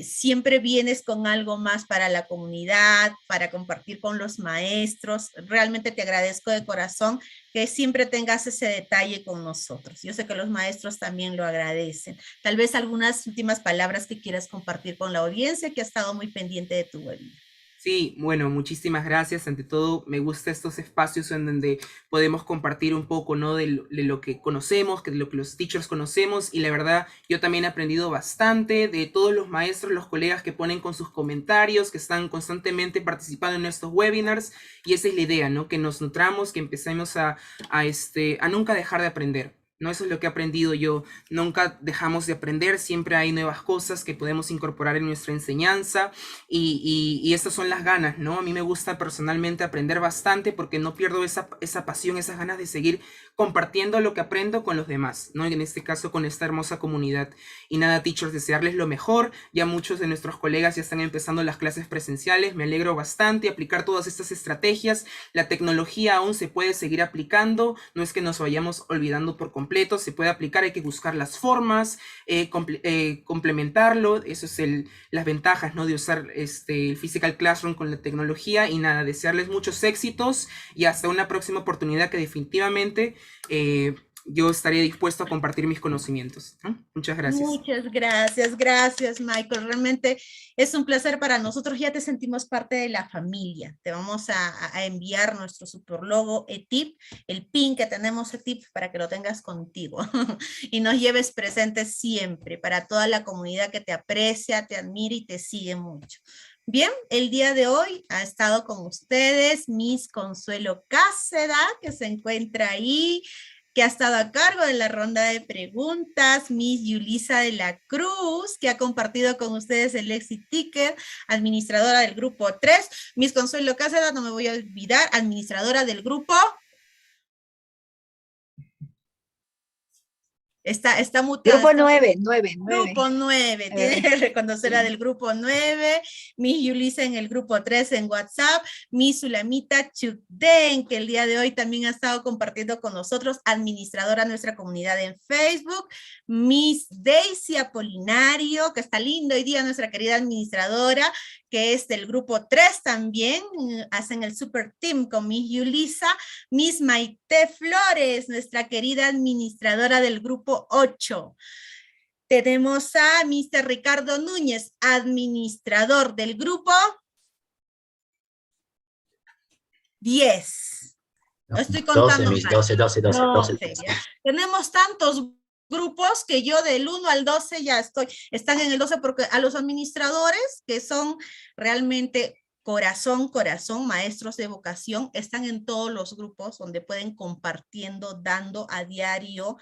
siempre vienes con algo más para la comunidad, para compartir con los maestros. Realmente te agradezco de corazón que siempre tengas ese detalle con nosotros. Yo sé que los maestros también lo agradecen. Tal vez algunas últimas palabras que quieras compartir con la audiencia que ha estado muy pendiente de tu webinar. Sí, bueno, muchísimas gracias. Ante todo, me gustan estos espacios en donde podemos compartir un poco, ¿no? de lo que conocemos, de lo que los teachers conocemos, y la verdad, yo también he aprendido bastante de todos los maestros, los colegas que ponen con sus comentarios, que están constantemente participando en estos webinars, y esa es la idea, ¿no? Que nos nutramos, que empecemos a nunca dejar de aprender. No, eso es lo que he aprendido yo. Nunca dejamos de aprender, siempre hay nuevas cosas que podemos incorporar en nuestra enseñanza, y estas son las ganas, ¿no? A mí me gusta personalmente aprender bastante porque no pierdo esa pasión, esas ganas de seguir compartiendo lo que aprendo con los demás, ¿no? Y en este caso con esta hermosa comunidad. Y nada, teachers, desearles lo mejor. Ya muchos de nuestros colegas ya están empezando las clases presenciales. Me alegro bastante aplicar todas estas estrategias. La tecnología aún se puede seguir aplicando. No es que nos vayamos olvidando por completo. Se puede aplicar, hay que buscar las formas, complementarlo. Eso es las ventajas, ¿no? De usar el Physical Classroom con la tecnología. Y nada, desearles muchos éxitos y hasta una próxima oportunidad que definitivamente yo estaré dispuesto a compartir mis conocimientos, ¿no? Muchas gracias. Muchas gracias, Michael. Realmente es un placer para nosotros. Ya te sentimos parte de la familia. Te vamos a enviar nuestro super logo ETIP, el pin que tenemos ETIP para que lo tengas contigo y nos lleves presentes siempre para toda la comunidad que te aprecia, te admira y te sigue mucho. Bien, el día de hoy ha estado con ustedes Miss Consuelo Cáceda, que se encuentra ahí, que ha estado a cargo de la ronda de preguntas, Miss Yulisa de la Cruz, que ha compartido con ustedes el Exit Ticket, administradora del grupo 3, Miss Consuelo Cáceres, no me voy a olvidar, administradora del grupo... Está muteada. Grupo 9. Grupo 9, tiene que reconocer la del grupo 9, Miss Yulisa en el grupo 3 en WhatsApp, Miss Sulamita Chukden, que el día de hoy también ha estado compartiendo con nosotros, administradora de nuestra comunidad en Facebook, Miss Daisy Apolinario, que está lindo hoy día nuestra querida administradora, que es del grupo 3 también, hacen el super team con Miss Yulisa, Miss Maite Flores, nuestra querida administradora del grupo 8. Tenemos a Mr. Ricardo Núñez, administrador del grupo 10. Estoy contando 12. Tenemos tantos grupos que yo del 1 al 12 ya están en el 12 porque a los administradores que son realmente corazón, maestros de vocación, están en todos los grupos donde pueden compartiendo, dando a diario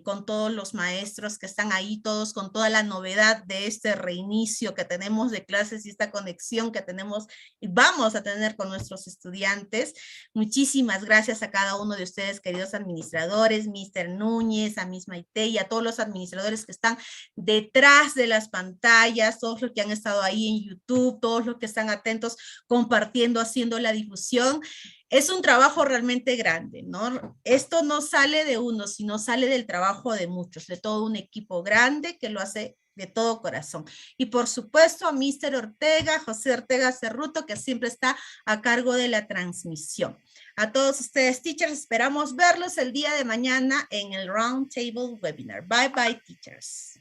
con todos los maestros que están ahí, todos con toda la novedad de este reinicio que tenemos de clases y esta conexión que tenemos y vamos a tener con nuestros estudiantes. Muchísimas gracias a cada uno de ustedes, queridos administradores, Mr. Núñez, a Miss Maite y a todos los administradores que están detrás de las pantallas, todos los que han estado ahí en YouTube, todos los que están atentos, compartiendo, haciendo la difusión. Es un trabajo realmente grande, ¿no? Esto no sale de uno, sino sale del trabajo de muchos, de todo un equipo grande que lo hace de todo corazón. Y por supuesto a Mr. Ortega, José Ortega Cerruto, que siempre está a cargo de la transmisión. A todos ustedes, teachers, esperamos verlos el día de mañana en el Roundtable Webinar. Bye, bye, teachers.